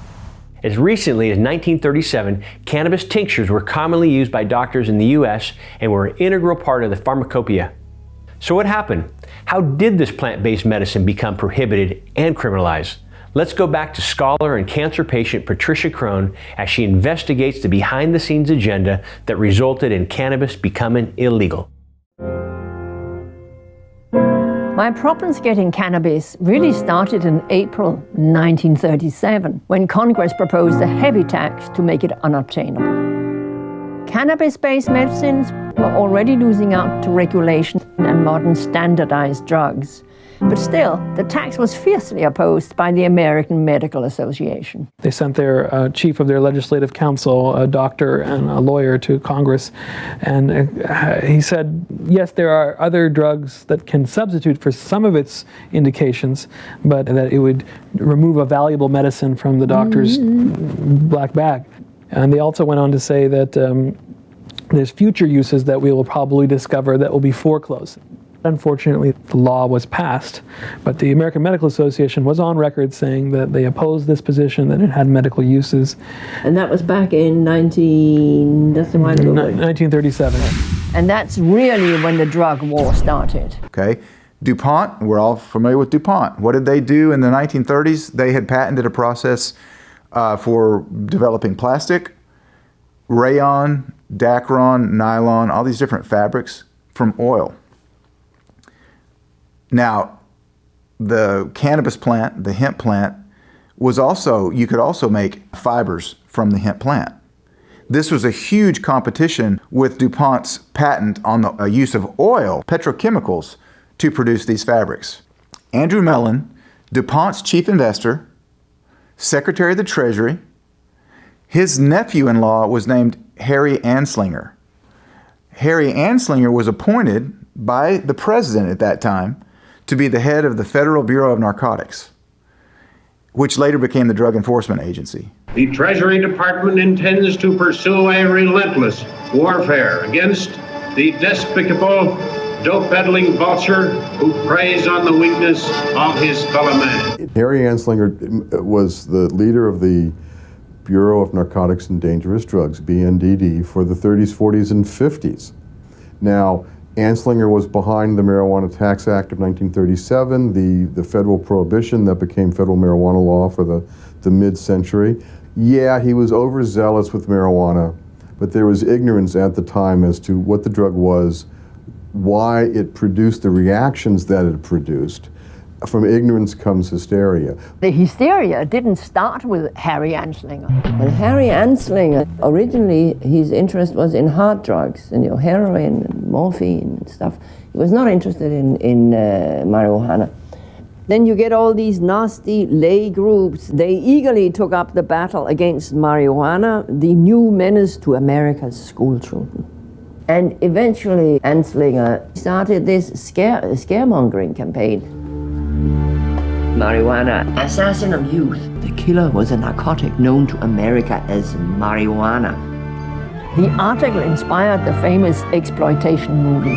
As recently as 1937, cannabis tinctures were commonly used by doctors in the US and were an integral part of the pharmacopoeia. So what happened? How did this plant-based medicine become prohibited and criminalized? Let's go back to scholar and cancer patient Patricia Crone as she investigates the behind-the-scenes agenda that resulted in cannabis becoming illegal. My problems getting cannabis really started in April 1937, when Congress proposed a heavy tax to make it unobtainable. Cannabis-based medicines were already losing out to regulation and modern standardized drugs. But still, the tax was fiercely opposed by the American Medical Association. They sent their chief of their legislative council, a doctor and a lawyer, to Congress. And he said, yes, there are other drugs that can substitute for some of its indications, but that it would remove a valuable medicine from the doctor's black bag. And they also went on to say that there's future uses that we will probably discover that will be foreclosed. Unfortunately, the law was passed, but the American Medical Association was on record saying that they opposed this position, that it had medical uses. And that was back in 1937. And that's really when the drug war started. Okay, DuPont, we're all familiar with DuPont. What did they do in the 1930s? They had patented a process for developing plastic, rayon, Dacron, nylon, all these different fabrics from oil. Now, the cannabis plant, the hemp plant, was also, you could also make fibers from the hemp plant. This was a huge competition with DuPont's patent on the use of oil, petrochemicals, to produce these fabrics. Andrew Mellon, DuPont's chief investor, Secretary of the Treasury, his nephew-in-law was named Harry Anslinger. Harry Anslinger was appointed by the president at that time to be the head of the Federal Bureau of Narcotics, which later became the Drug Enforcement Agency. The Treasury Department intends to pursue a relentless warfare against the despicable, dope-peddling vulture who preys on the weakness of his fellow man. Harry Anslinger was the leader of the Bureau of Narcotics and Dangerous Drugs, BNDD, for the 30s, 40s, and 50s. Now, Anslinger was behind the Marijuana Tax Act of 1937, the federal prohibition that became federal marijuana law for the mid-century. Yeah, he was overzealous with marijuana, but there was ignorance at the time as to what the drug was, why it produced the reactions that it produced. From ignorance comes hysteria. The hysteria didn't start with Harry Anslinger. Well, Harry Anslinger, originally his interest was in hard drugs, heroin and morphine and stuff. He was not interested in marijuana. Then you get all these nasty lay groups. They eagerly took up the battle against marijuana, the new menace to America's school children. And eventually Anslinger started this scaremongering campaign. Marijuana, assassin of youth. The killer was a narcotic known to America as marijuana. The article inspired the famous exploitation movie.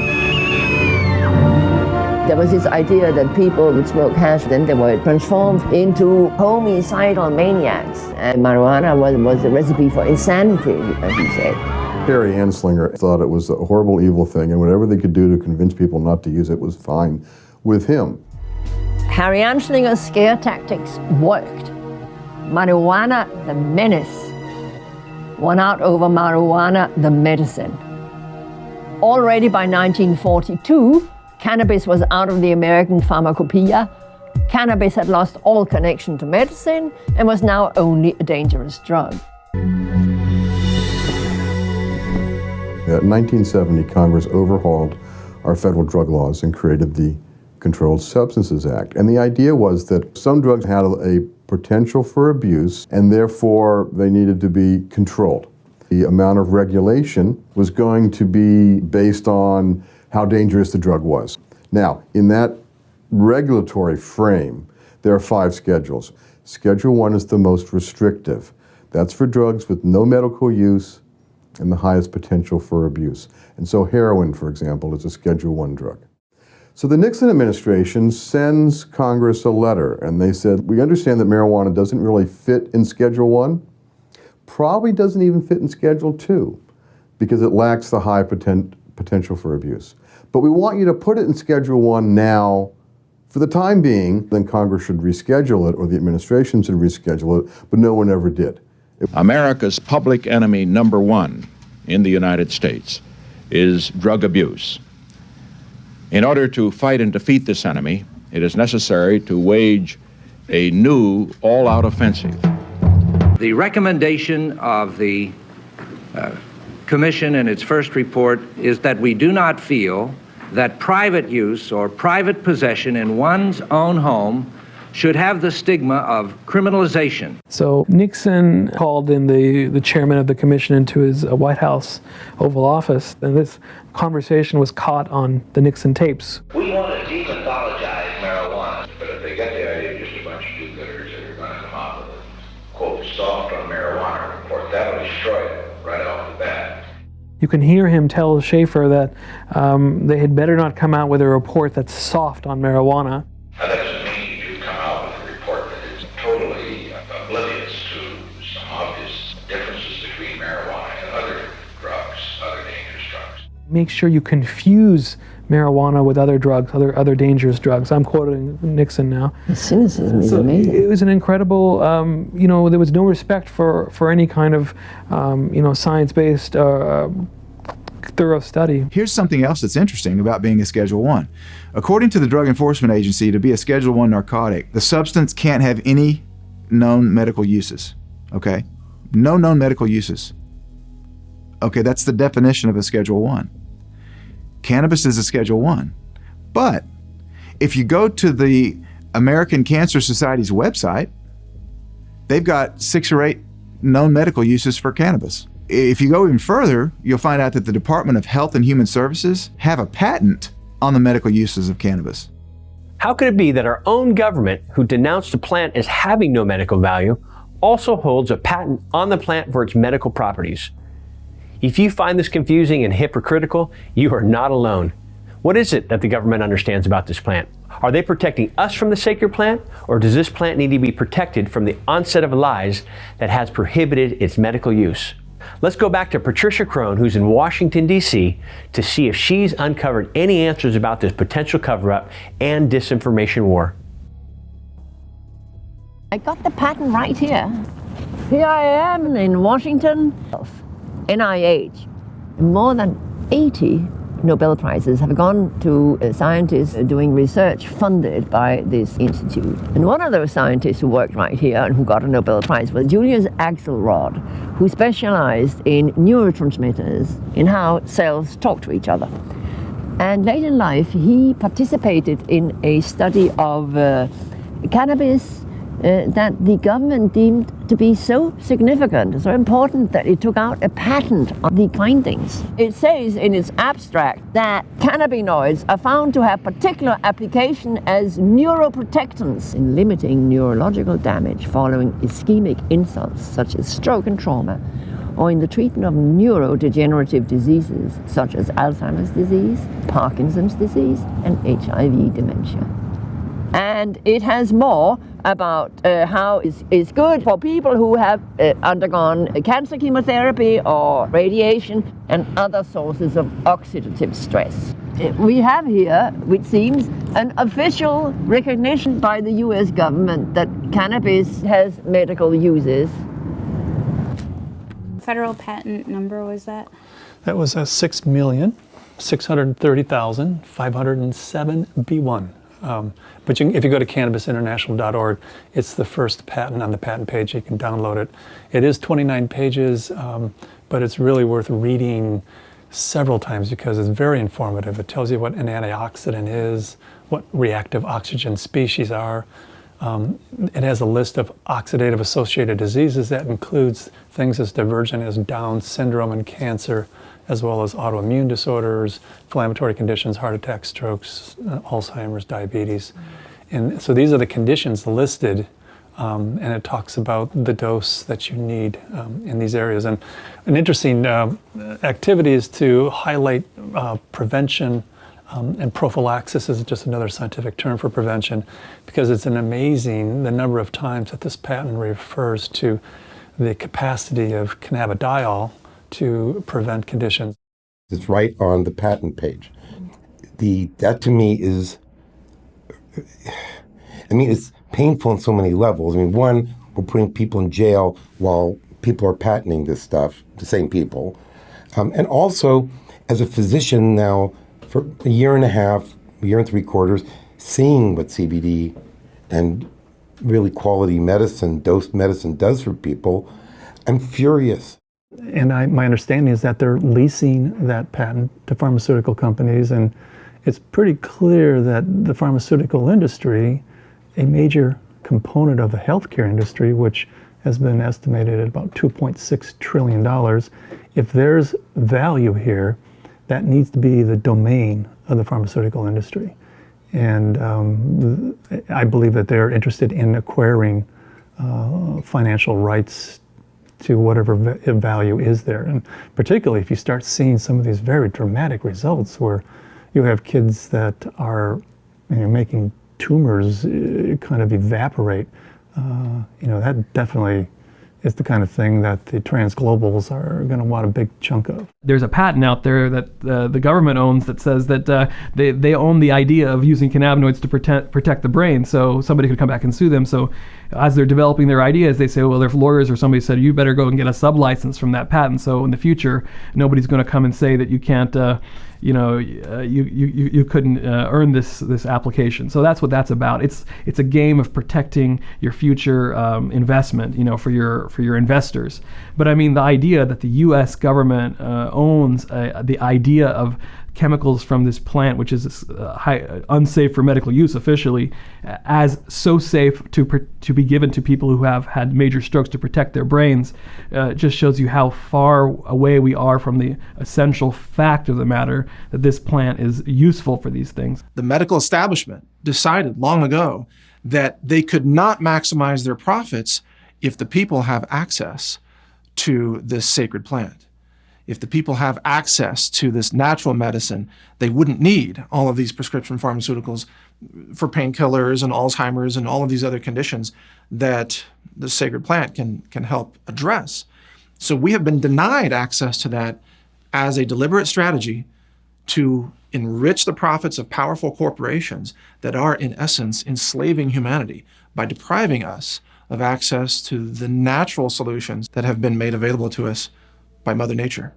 There was this idea that people would smoke hash, then they were transformed into homicidal maniacs. And marijuana was a recipe for insanity, as he said. Harry Anslinger thought it was a horrible, evil thing, and whatever they could do to convince people not to use it was fine with him. Harry Anslinger's scare tactics worked. Marijuana, the menace, won out over marijuana, the medicine. Already by 1942, cannabis was out of the American pharmacopoeia. Cannabis had lost all connection to medicine and was now only a dangerous drug. In 1970, Congress overhauled our federal drug laws and created the Controlled Substances Act. And the idea was that some drugs had a potential for abuse, and therefore they needed to be controlled. The amount of regulation was going to be based on how dangerous the drug was. Now, in that regulatory frame, there are 5 schedules. Schedule 1 is the most restrictive. That's for drugs with no medical use and the highest potential for abuse. And so heroin, for example, is a Schedule 1 drug. So the Nixon administration sends Congress a letter, and they said, we understand that marijuana doesn't really fit in Schedule 1, probably doesn't even fit in Schedule 2, because it lacks the high potential for abuse. But we want you to put it in Schedule 1 now for the time being. Then Congress should reschedule it, or the administration should reschedule it, but no one ever did. America's public enemy number 1 in the United States is drug abuse. In order to fight and defeat this enemy, it is necessary to wage a new all-out offensive. The recommendation of the Commission in its first report is that we do not feel that private use or private possession in one's own home should have the stigma of criminalization. So Nixon called in the chairman of the commission into his White House Oval Office, and this conversation was caught on the Nixon tapes. We want to demythologize marijuana, but if they get the idea of just a bunch of do-gooders that are going to come out with a, quote, soft on marijuana report, that'll destroy it right off the bat. You can hear him tell Schaefer that they had better not come out with a report that's soft on marijuana. Now, that doesn't mean you come out with a report that is totally oblivious to some obvious differences between marijuana and other drugs, other dangerous drugs. Make sure you confuse marijuana with other drugs, other dangerous drugs. I'm quoting Nixon now. The cynicism is amazing. It was an incredible, there was no respect for any kind of, science-based thorough study. Here's something else that's interesting about being a Schedule 1. According to the Drug Enforcement Agency, to be a Schedule 1 narcotic, the substance can't have any known medical uses, okay? No known medical uses. Okay, that's the definition of a Schedule 1. Cannabis is a Schedule 1. But if you go to the American Cancer Society's website, they've got 6 or 8 known medical uses for cannabis. If you go even further, you'll find out that the Department of Health and Human Services have a patent on the medical uses of cannabis. How could it be that our own government, who denounced the plant as having no medical value, also holds a patent on the plant for its medical properties? If you find this confusing and hypocritical, you are not alone. What is it that the government understands about this plant? Are they protecting us from the sacred plant, or does this plant need to be protected from the onset of lies that has prohibited its medical use? Let's go back to Patricia Crone, who's in Washington, D.C., to see if she's uncovered any answers about this potential cover-up and disinformation war. I got the patent right here. Here I am in Washington, NIH. More than 80 Nobel Prizes have gone to scientists doing research funded by this institute. And one of those scientists who worked right here and who got a Nobel Prize was Julius Axelrod, who specialized in neurotransmitters, in how cells talk to each other. And late in life, he participated in a study of cannabis that the government deemed to be so significant, so important, that it took out a patent on the findings. It says in its abstract that cannabinoids are found to have particular application as neuroprotectants in limiting neurological damage following ischemic insults such as stroke and trauma, or in the treatment of neurodegenerative diseases such as Alzheimer's disease, Parkinson's disease, and HIV dementia. And it has more about how it's good for people who have undergone cancer chemotherapy or radiation and other sources of oxidative stress. We have here, which seems, an official recognition by the US government that cannabis has medical uses. Federal patent number was that? That was 6,630,507 B1. But if you go to cannabisinternational.org, it's the first patent on the patent page. You can download it. It is 29 pages, but it's really worth reading several times because it's very informative. It tells you what an antioxidant is, what reactive oxygen species are. It has a list of oxidative associated diseases that includes things as divergent as Down syndrome and cancer, as well as autoimmune disorders, inflammatory conditions, heart attacks, strokes, Alzheimer's, diabetes. And so these are the conditions listed, and it talks about the dose that you need in these areas. And an interesting activity is to highlight prevention, and prophylaxis is just another scientific term for prevention, because it's an amazing the number of times that this patent refers to the capacity of cannabidiol to prevent conditions. It's right on the patent page. That to me is, it's painful on so many levels. One, we're putting people in jail while people are patenting this stuff, the same people. And also, as a physician now, for a year and a half, a year and 3/4, seeing what CBD and really quality medicine, dosed medicine does for people, I'm furious. And my understanding is that they're leasing that patent to pharmaceutical companies, and it's pretty clear that the pharmaceutical industry, a major component of the healthcare industry, which has been estimated at about $2.6 trillion, if there's value here, that needs to be the domain of the pharmaceutical industry. And I believe that they're interested in acquiring financial rights to whatever value is there. And particularly if you start seeing some of these very dramatic results where you have kids that are making tumors kind of evaporate, that definitely is the kind of thing that the transglobals are going to want a big chunk of. There's a patent out there that the government owns that says that they own the idea of using cannabinoids to protect the brain, so somebody could come back and sue them. So as they're developing their ideas, they say, well, if lawyers or somebody said, you better go and get a sub-license from that patent, so in the future, nobody's going to come and say that you can't, you couldn't earn this application. So that's what that's about. It's a game of protecting your future investment, for your investors. But I mean, the idea that the U.S. government owns the idea of chemicals from this plant, which is unsafe for medical use officially, as so safe to be given to people who have had major strokes to protect their brains, just shows you how far away we are from the essential fact of the matter that this plant is useful for these things. The medical establishment decided long ago that they could not maximize their profits if the people have access to this sacred plant. If the people have access to this natural medicine, they wouldn't need all of these prescription pharmaceuticals for painkillers and Alzheimer's and all of these other conditions that the sacred plant can help address. So we have been denied access to that as a deliberate strategy to enrich the profits of powerful corporations that are, in essence, enslaving humanity by depriving us of access to the natural solutions that have been made available to us by Mother Nature.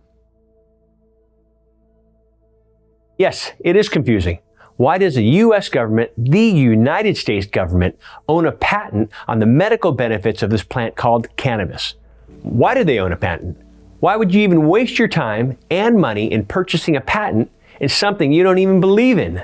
Yes, it is confusing. Why does the U.S. government, the United States government, own a patent on the medical benefits of this plant called cannabis? Why do they own a patent? Why would you even waste your time and money in purchasing a patent in something you don't even believe in?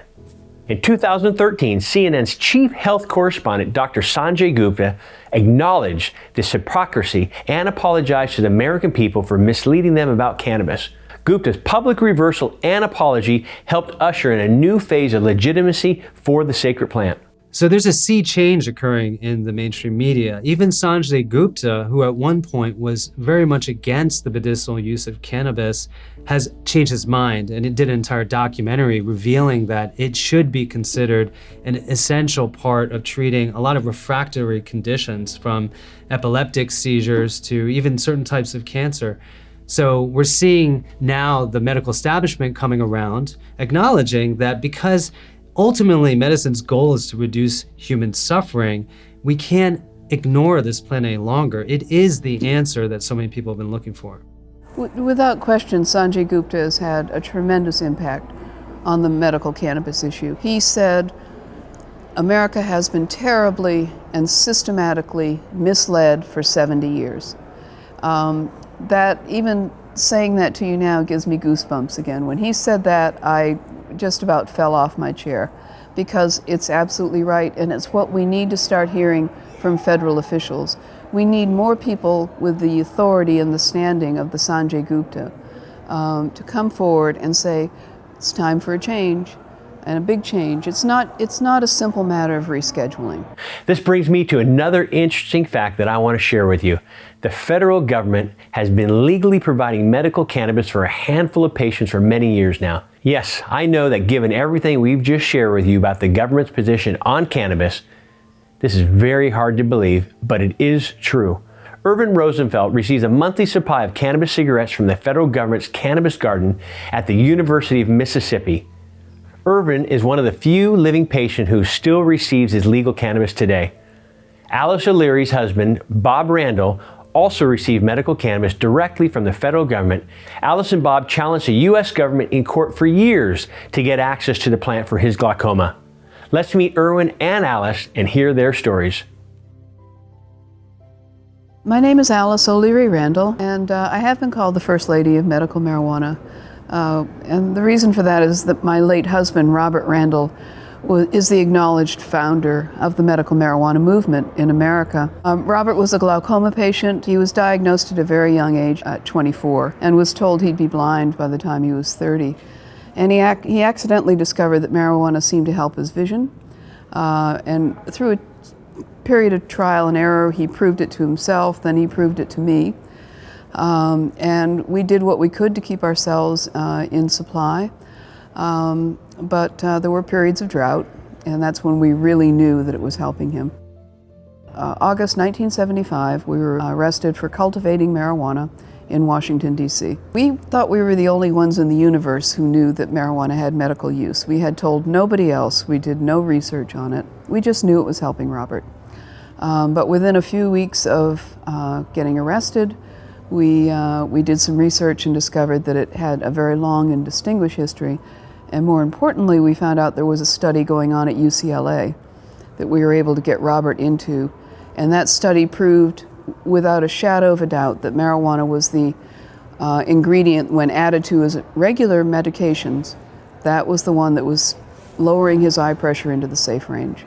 In 2013, CNN's chief health correspondent, Dr. Sanjay Gupta, acknowledged this hypocrisy and apologized to the American people for misleading them about cannabis. Gupta's public reversal and apology helped usher in a new phase of legitimacy for the sacred plant. So there's a sea change occurring in the mainstream media. Even Sanjay Gupta, who at one point was very much against the medicinal use of cannabis, has changed his mind, and it did an entire documentary revealing that it should be considered an essential part of treating a lot of refractory conditions, from epileptic seizures to even certain types of cancer. So we're seeing now the medical establishment coming around, acknowledging that because ultimately medicine's goal is to reduce human suffering, we can't ignore this plant any longer. It is the answer that so many people have been looking for. Without question, Sanjay Gupta has had a tremendous impact on the medical cannabis issue. He said, America has been terribly and systematically misled for 70 years. That even saying that to you now gives me goosebumps again. When he said that, I just about fell off my chair, because it's absolutely right, and it's what we need to start hearing from federal officials. We need more people with the authority and the standing of the Sanjay Gupta to come forward and say, it's time for a change, and a big change. It's not a simple matter of rescheduling. This brings me to another interesting fact that I want to share with you. The federal government has been legally providing medical cannabis for a handful of patients for many years now. Yes, I know that given everything we've just shared with you about the government's position on cannabis, this is very hard to believe, but it is true. Irvin Rosenfeld receives a monthly supply of cannabis cigarettes from the federal government's cannabis garden at the University of Mississippi. Irvin is one of the few living patients who still receives his legal cannabis today. Alice O'Leary's husband, Bob Randall, also received medical cannabis directly from the federal government. Alice and Bob challenged the U.S. government in court for years to get access to the plant for his glaucoma. Let's meet Irwin and Alice and hear their stories. My name is Alice O'Leary Randall, and I have been called the First Lady of Medical Marijuana. And the reason for that is that my late husband, Robert Randall, is the acknowledged founder of the medical marijuana movement in America. Robert was a glaucoma patient. He was diagnosed at a very young age, at 24, and was told he'd be blind by the time he was 30. And he accidentally discovered that marijuana seemed to help his vision. And through a period of trial and error, he proved it to himself, then he proved it to me. And we did what we could to keep ourselves in supply. But there were periods of drought, and that's when we really knew that it was helping him. August 1975, we were arrested for cultivating marijuana in Washington, D.C. We thought we were the only ones in the universe who knew that marijuana had medical use. We had told nobody else. We did no research on it. We just knew it was helping Robert. But within a few weeks of getting arrested, we did some research and discovered that it had a very long and distinguished history. And more importantly, we found out there was a study going on at UCLA that we were able to get Robert into. And that study proved without a shadow of a doubt that marijuana was the ingredient when added to his regular medications. That was the one that was lowering his eye pressure into the safe range.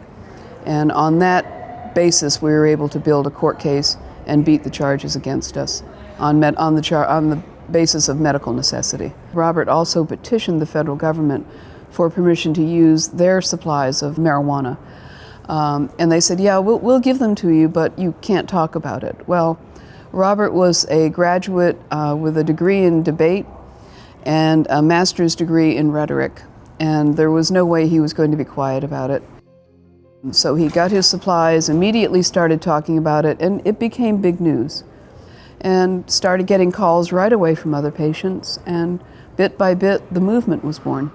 And on that basis, we were able to build a court case and beat the charges against us on the basis of medical necessity. Robert also petitioned the federal government for permission to use their supplies of marijuana. And they said, yeah, we'll give them to you, but you can't talk about it. Well, Robert was a graduate with a degree in debate and a master's degree in rhetoric, and there was no way he was going to be quiet about it. So he got his supplies, immediately started talking about it, and it became big news. And started getting calls right away from other patients, and bit by bit, the movement was born.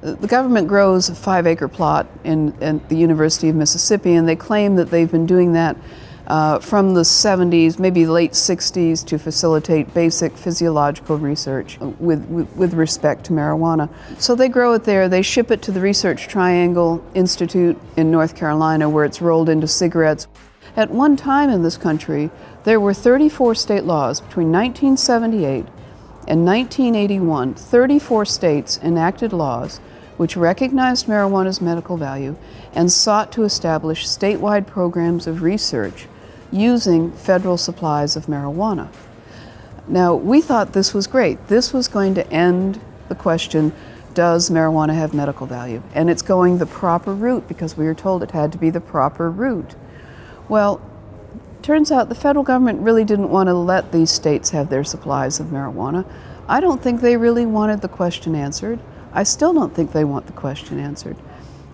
The government grows a 5-acre plot in the University of Mississippi, and they claim that they've been doing that from the 70s, maybe late 60s, to facilitate basic physiological research with respect to marijuana. So they grow it there, they ship it to the Research Triangle Institute in North Carolina, where it's rolled into cigarettes. At one time in this country, there were 34 state laws between 1978 and 1981. 34 states enacted laws which recognized marijuana's medical value and sought to establish statewide programs of research using federal supplies of marijuana. Now, we thought this was great. This was going to end the question, does marijuana have medical value? And it's going the proper route, because we were told it had to be the proper route. Well, turns out the federal government really didn't want to let these states have their supplies of marijuana. I don't think they really wanted the question answered. I still don't think they want the question answered.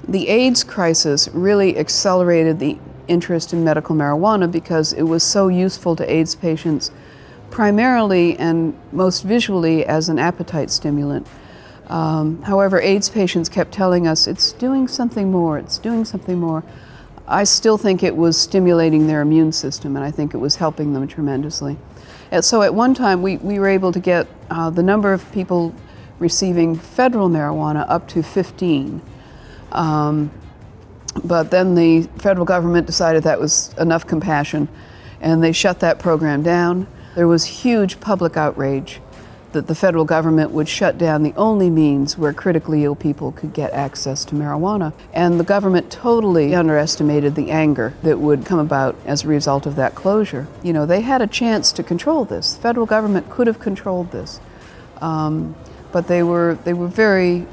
The AIDS crisis really accelerated the interest in medical marijuana because it was so useful to AIDS patients, primarily and most visually as an appetite stimulant. However, AIDS patients kept telling us, it's doing something more, it's doing something more. I still think it was stimulating their immune system, and I think it was helping them tremendously. And so at one time, we were able to get the number of people receiving federal marijuana up to 15. But then the federal government decided that was enough compassion, and they shut that program down. There was huge public outrage that the federal government would shut down the only means where critically ill people could get access to marijuana. And the government totally underestimated the anger that would come about as a result of that closure. You know, they had a chance to control this. The federal government could have controlled this. But they were very,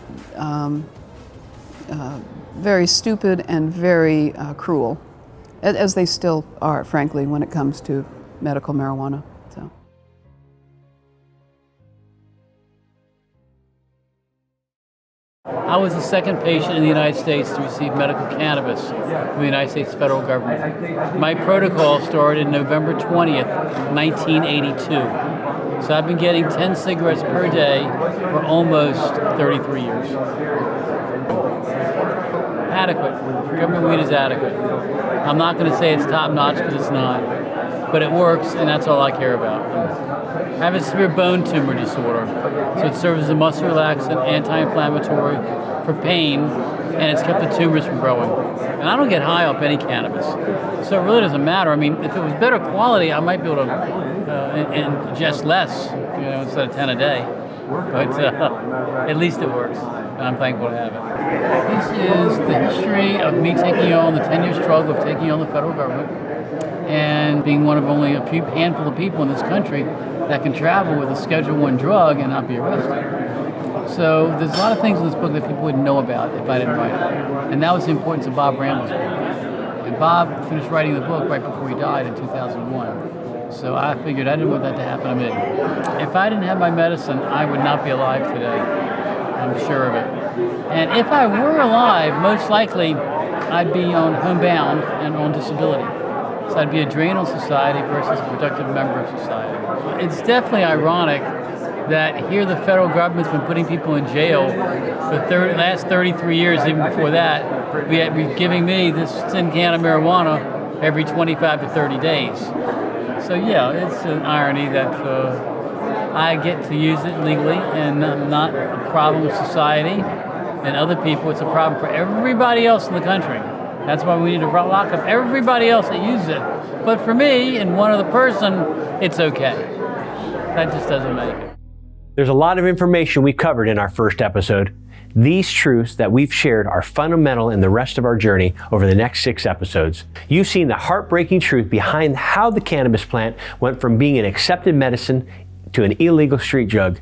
very stupid and very cruel, as they still are, frankly, when it comes to medical marijuana. So. I was the second patient in the United States to receive medical cannabis from the United States federal government. My protocol started in November 20th, 1982. So I've been getting 10 cigarettes per day for almost 33 years. Adequate. Government weed is adequate. I'm not going to say it's top-notch because it's not, but it works, and that's all I care about. I have a severe bone tumor disorder, so it serves as a muscle relaxant, anti-inflammatory for pain, and it's kept the tumors from growing. And I don't get high off any cannabis, so it really doesn't matter. I mean, if it was better quality, I might be able to ingest less, instead of 10 a day. But at least it works, and I'm thankful to have it. This is the history of me taking on the 10-year struggle of taking on the federal government and being one of only a handful of people in this country that can travel with a Schedule I drug and not be arrested. So there's a lot of things in this book that people wouldn't know about if I didn't write it. And that was the importance of Bob Ramble's book. And Bob finished writing the book right before he died in 2001. So I figured I didn't want that to happen to me. If I didn't have my medicine, I would not be alive today. I'm sure of it. And if I were alive, most likely I'd be on homebound and on disability. So I'd be a drain on society versus a productive member of society. It's definitely ironic that here the federal government's been putting people in jail for the last 33 years, even before that, be giving me this tin can of marijuana every 25 to 30 days. So yeah, it's an irony that I get to use it legally and not a problem with society and other people. It's a problem for everybody else in the country. That's why we need to lock up everybody else that uses it. But for me and one other person, it's okay. That just doesn't make it. There's a lot of information we covered in our first episode. These truths that we've shared are fundamental in the rest of our journey over the next 6 episodes. You've seen the heartbreaking truth behind how the cannabis plant went from being an accepted medicine to an illegal street drug.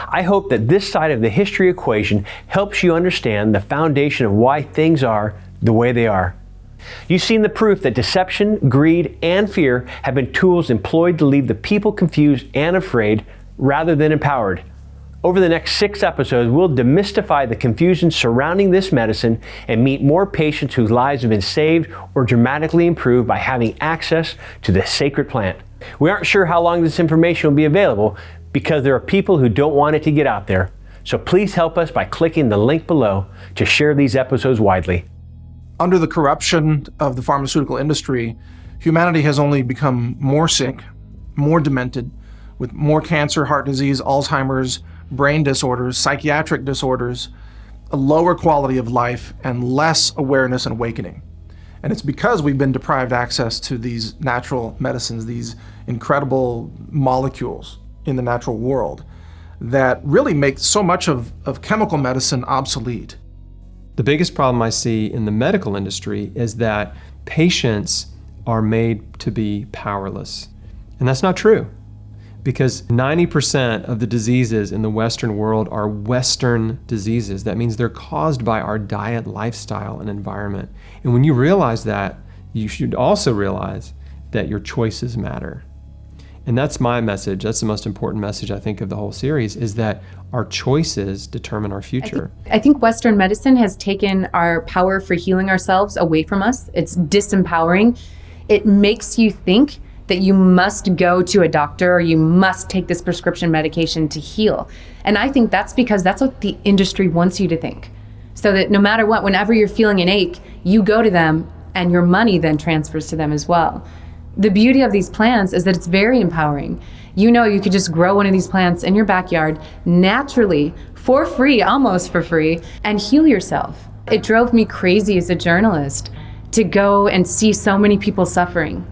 I hope that this side of the history equation helps you understand the foundation of why things are the way they are. You've seen the proof that deception, greed, and fear have been tools employed to leave the people confused and afraid rather than empowered. Over the next 6 episodes, we'll demystify the confusion surrounding this medicine and meet more patients whose lives have been saved or dramatically improved by having access to this sacred plant. We aren't sure how long this information will be available because there are people who don't want it to get out there. So please help us by clicking the link below to share these episodes widely. Under the corruption of the pharmaceutical industry, humanity has only become more sick, more demented, with more cancer, heart disease, Alzheimer's, brain disorders, psychiatric disorders, a lower quality of life, and less awareness and awakening. And it's because we've been deprived access to these natural medicines, these incredible molecules in the natural world that really make so much of chemical medicine obsolete. The biggest problem I see in the medical industry is that patients are made to be powerless. And that's not true, because 90% of the diseases in the Western world are Western diseases. That means they're caused by our diet, lifestyle, and environment. And when you realize that, you should also realize that your choices matter. And that's my message. That's the most important message, I think, of the whole series, is that our choices determine our future. I think Western medicine has taken our power for healing ourselves away from us. It's disempowering. It makes you think that you must go to a doctor or you must take this prescription medication to heal. And I think that's because that's what the industry wants you to think. So that no matter what, whenever you're feeling an ache, you go to them and your money then transfers to them as well. The beauty of these plants is that it's very empowering. You know, you could just grow one of these plants in your backyard naturally, for free, almost for free, and heal yourself. It drove me crazy as a journalist to go and see so many people suffering.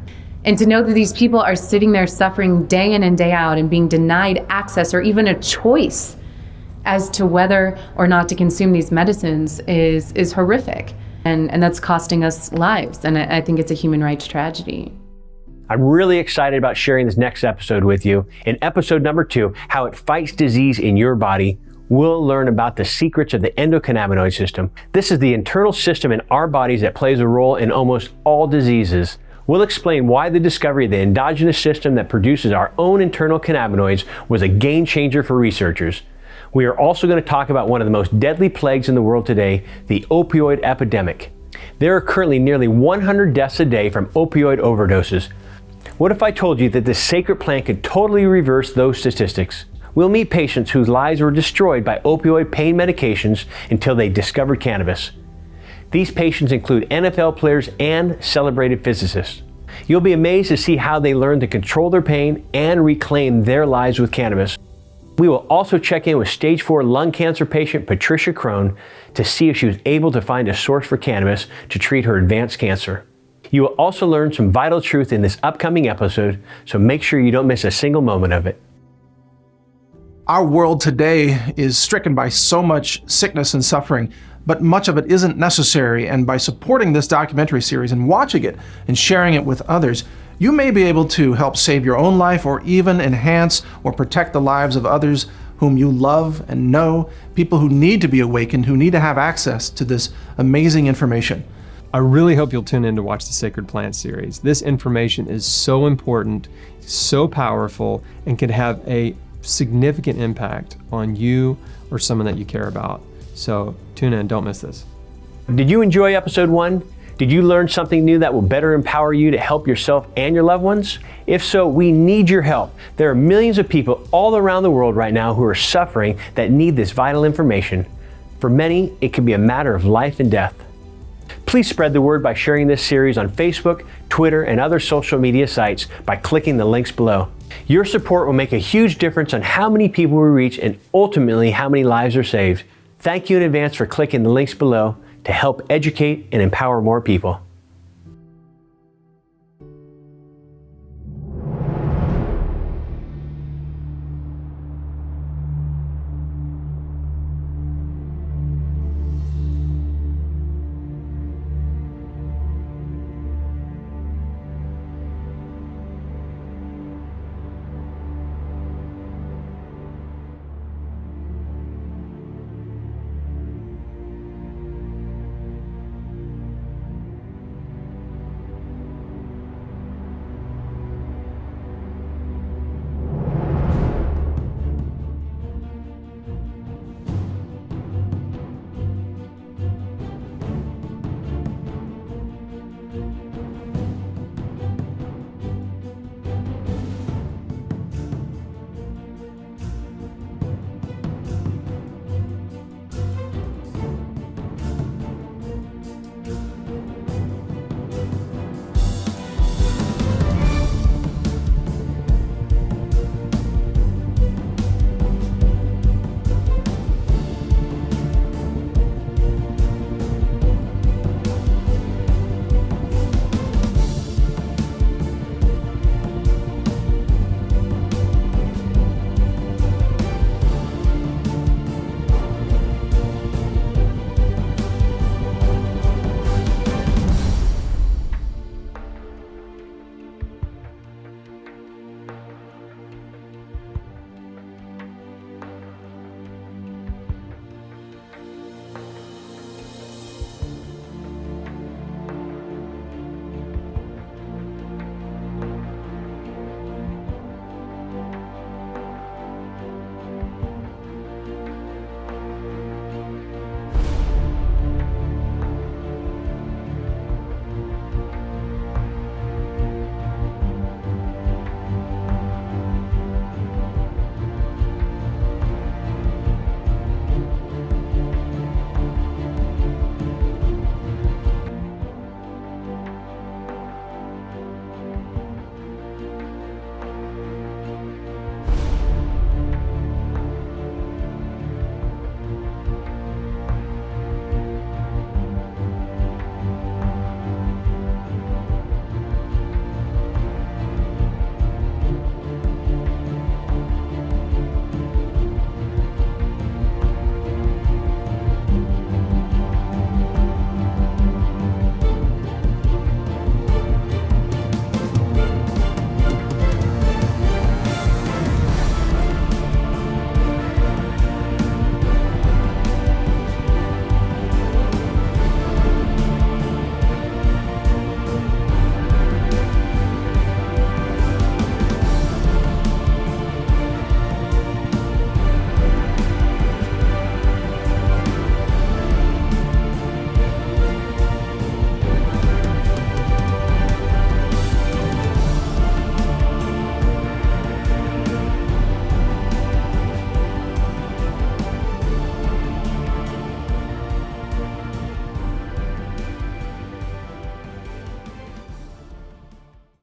And to know that these people are sitting there suffering day in and day out and being denied access or even a choice as to whether or not to consume these medicines is horrific. And that's costing us lives. And I think it's a human rights tragedy. I'm really excited about sharing this next episode with you. In episode number 2, How It Fights Disease in Your Body, we'll learn about the secrets of the endocannabinoid system. This is the internal system in our bodies that plays a role in almost all diseases. We'll explain why the discovery of the endogenous system that produces our own internal cannabinoids was a game changer for researchers. We are also going to talk about one of the most deadly plagues in the world today, the opioid epidemic. There are currently nearly 100 deaths a day from opioid overdoses. What if I told you that this sacred plant could totally reverse those statistics? We'll meet patients whose lives were destroyed by opioid pain medications until they discovered cannabis. These patients include NFL players and celebrated physicists. You'll be amazed to see how they learn to control their pain and reclaim their lives with cannabis. We will also check in with stage 4 lung cancer patient Patricia Crone to see if she was able to find a source for cannabis to treat her advanced cancer. You will also learn some vital truth in this upcoming episode, so make sure you don't miss a single moment of it. Our world today is stricken by so much sickness and suffering, but much of it isn't necessary. And by supporting this documentary series and watching it and sharing it with others, you may be able to help save your own life or even enhance or protect the lives of others whom you love and know, people who need to be awakened, who need to have access to this amazing information. I really hope you'll tune in to watch the Sacred Plant series. This information is so important, so powerful, and can have a significant impact on you or someone that you care about. So tune in, don't miss this. Did you enjoy episode 1? Did you learn something new that will better empower you to help yourself and your loved ones? If so, we need your help. There are millions of people all around the world right now who are suffering that need this vital information. For many, it could be a matter of life and death. Please spread the word by sharing this series on Facebook, Twitter, and other social media sites by clicking the links below. Your support will make a huge difference on how many people we reach and ultimately how many lives are saved. Thank you in advance for clicking the links below to help educate and empower more people.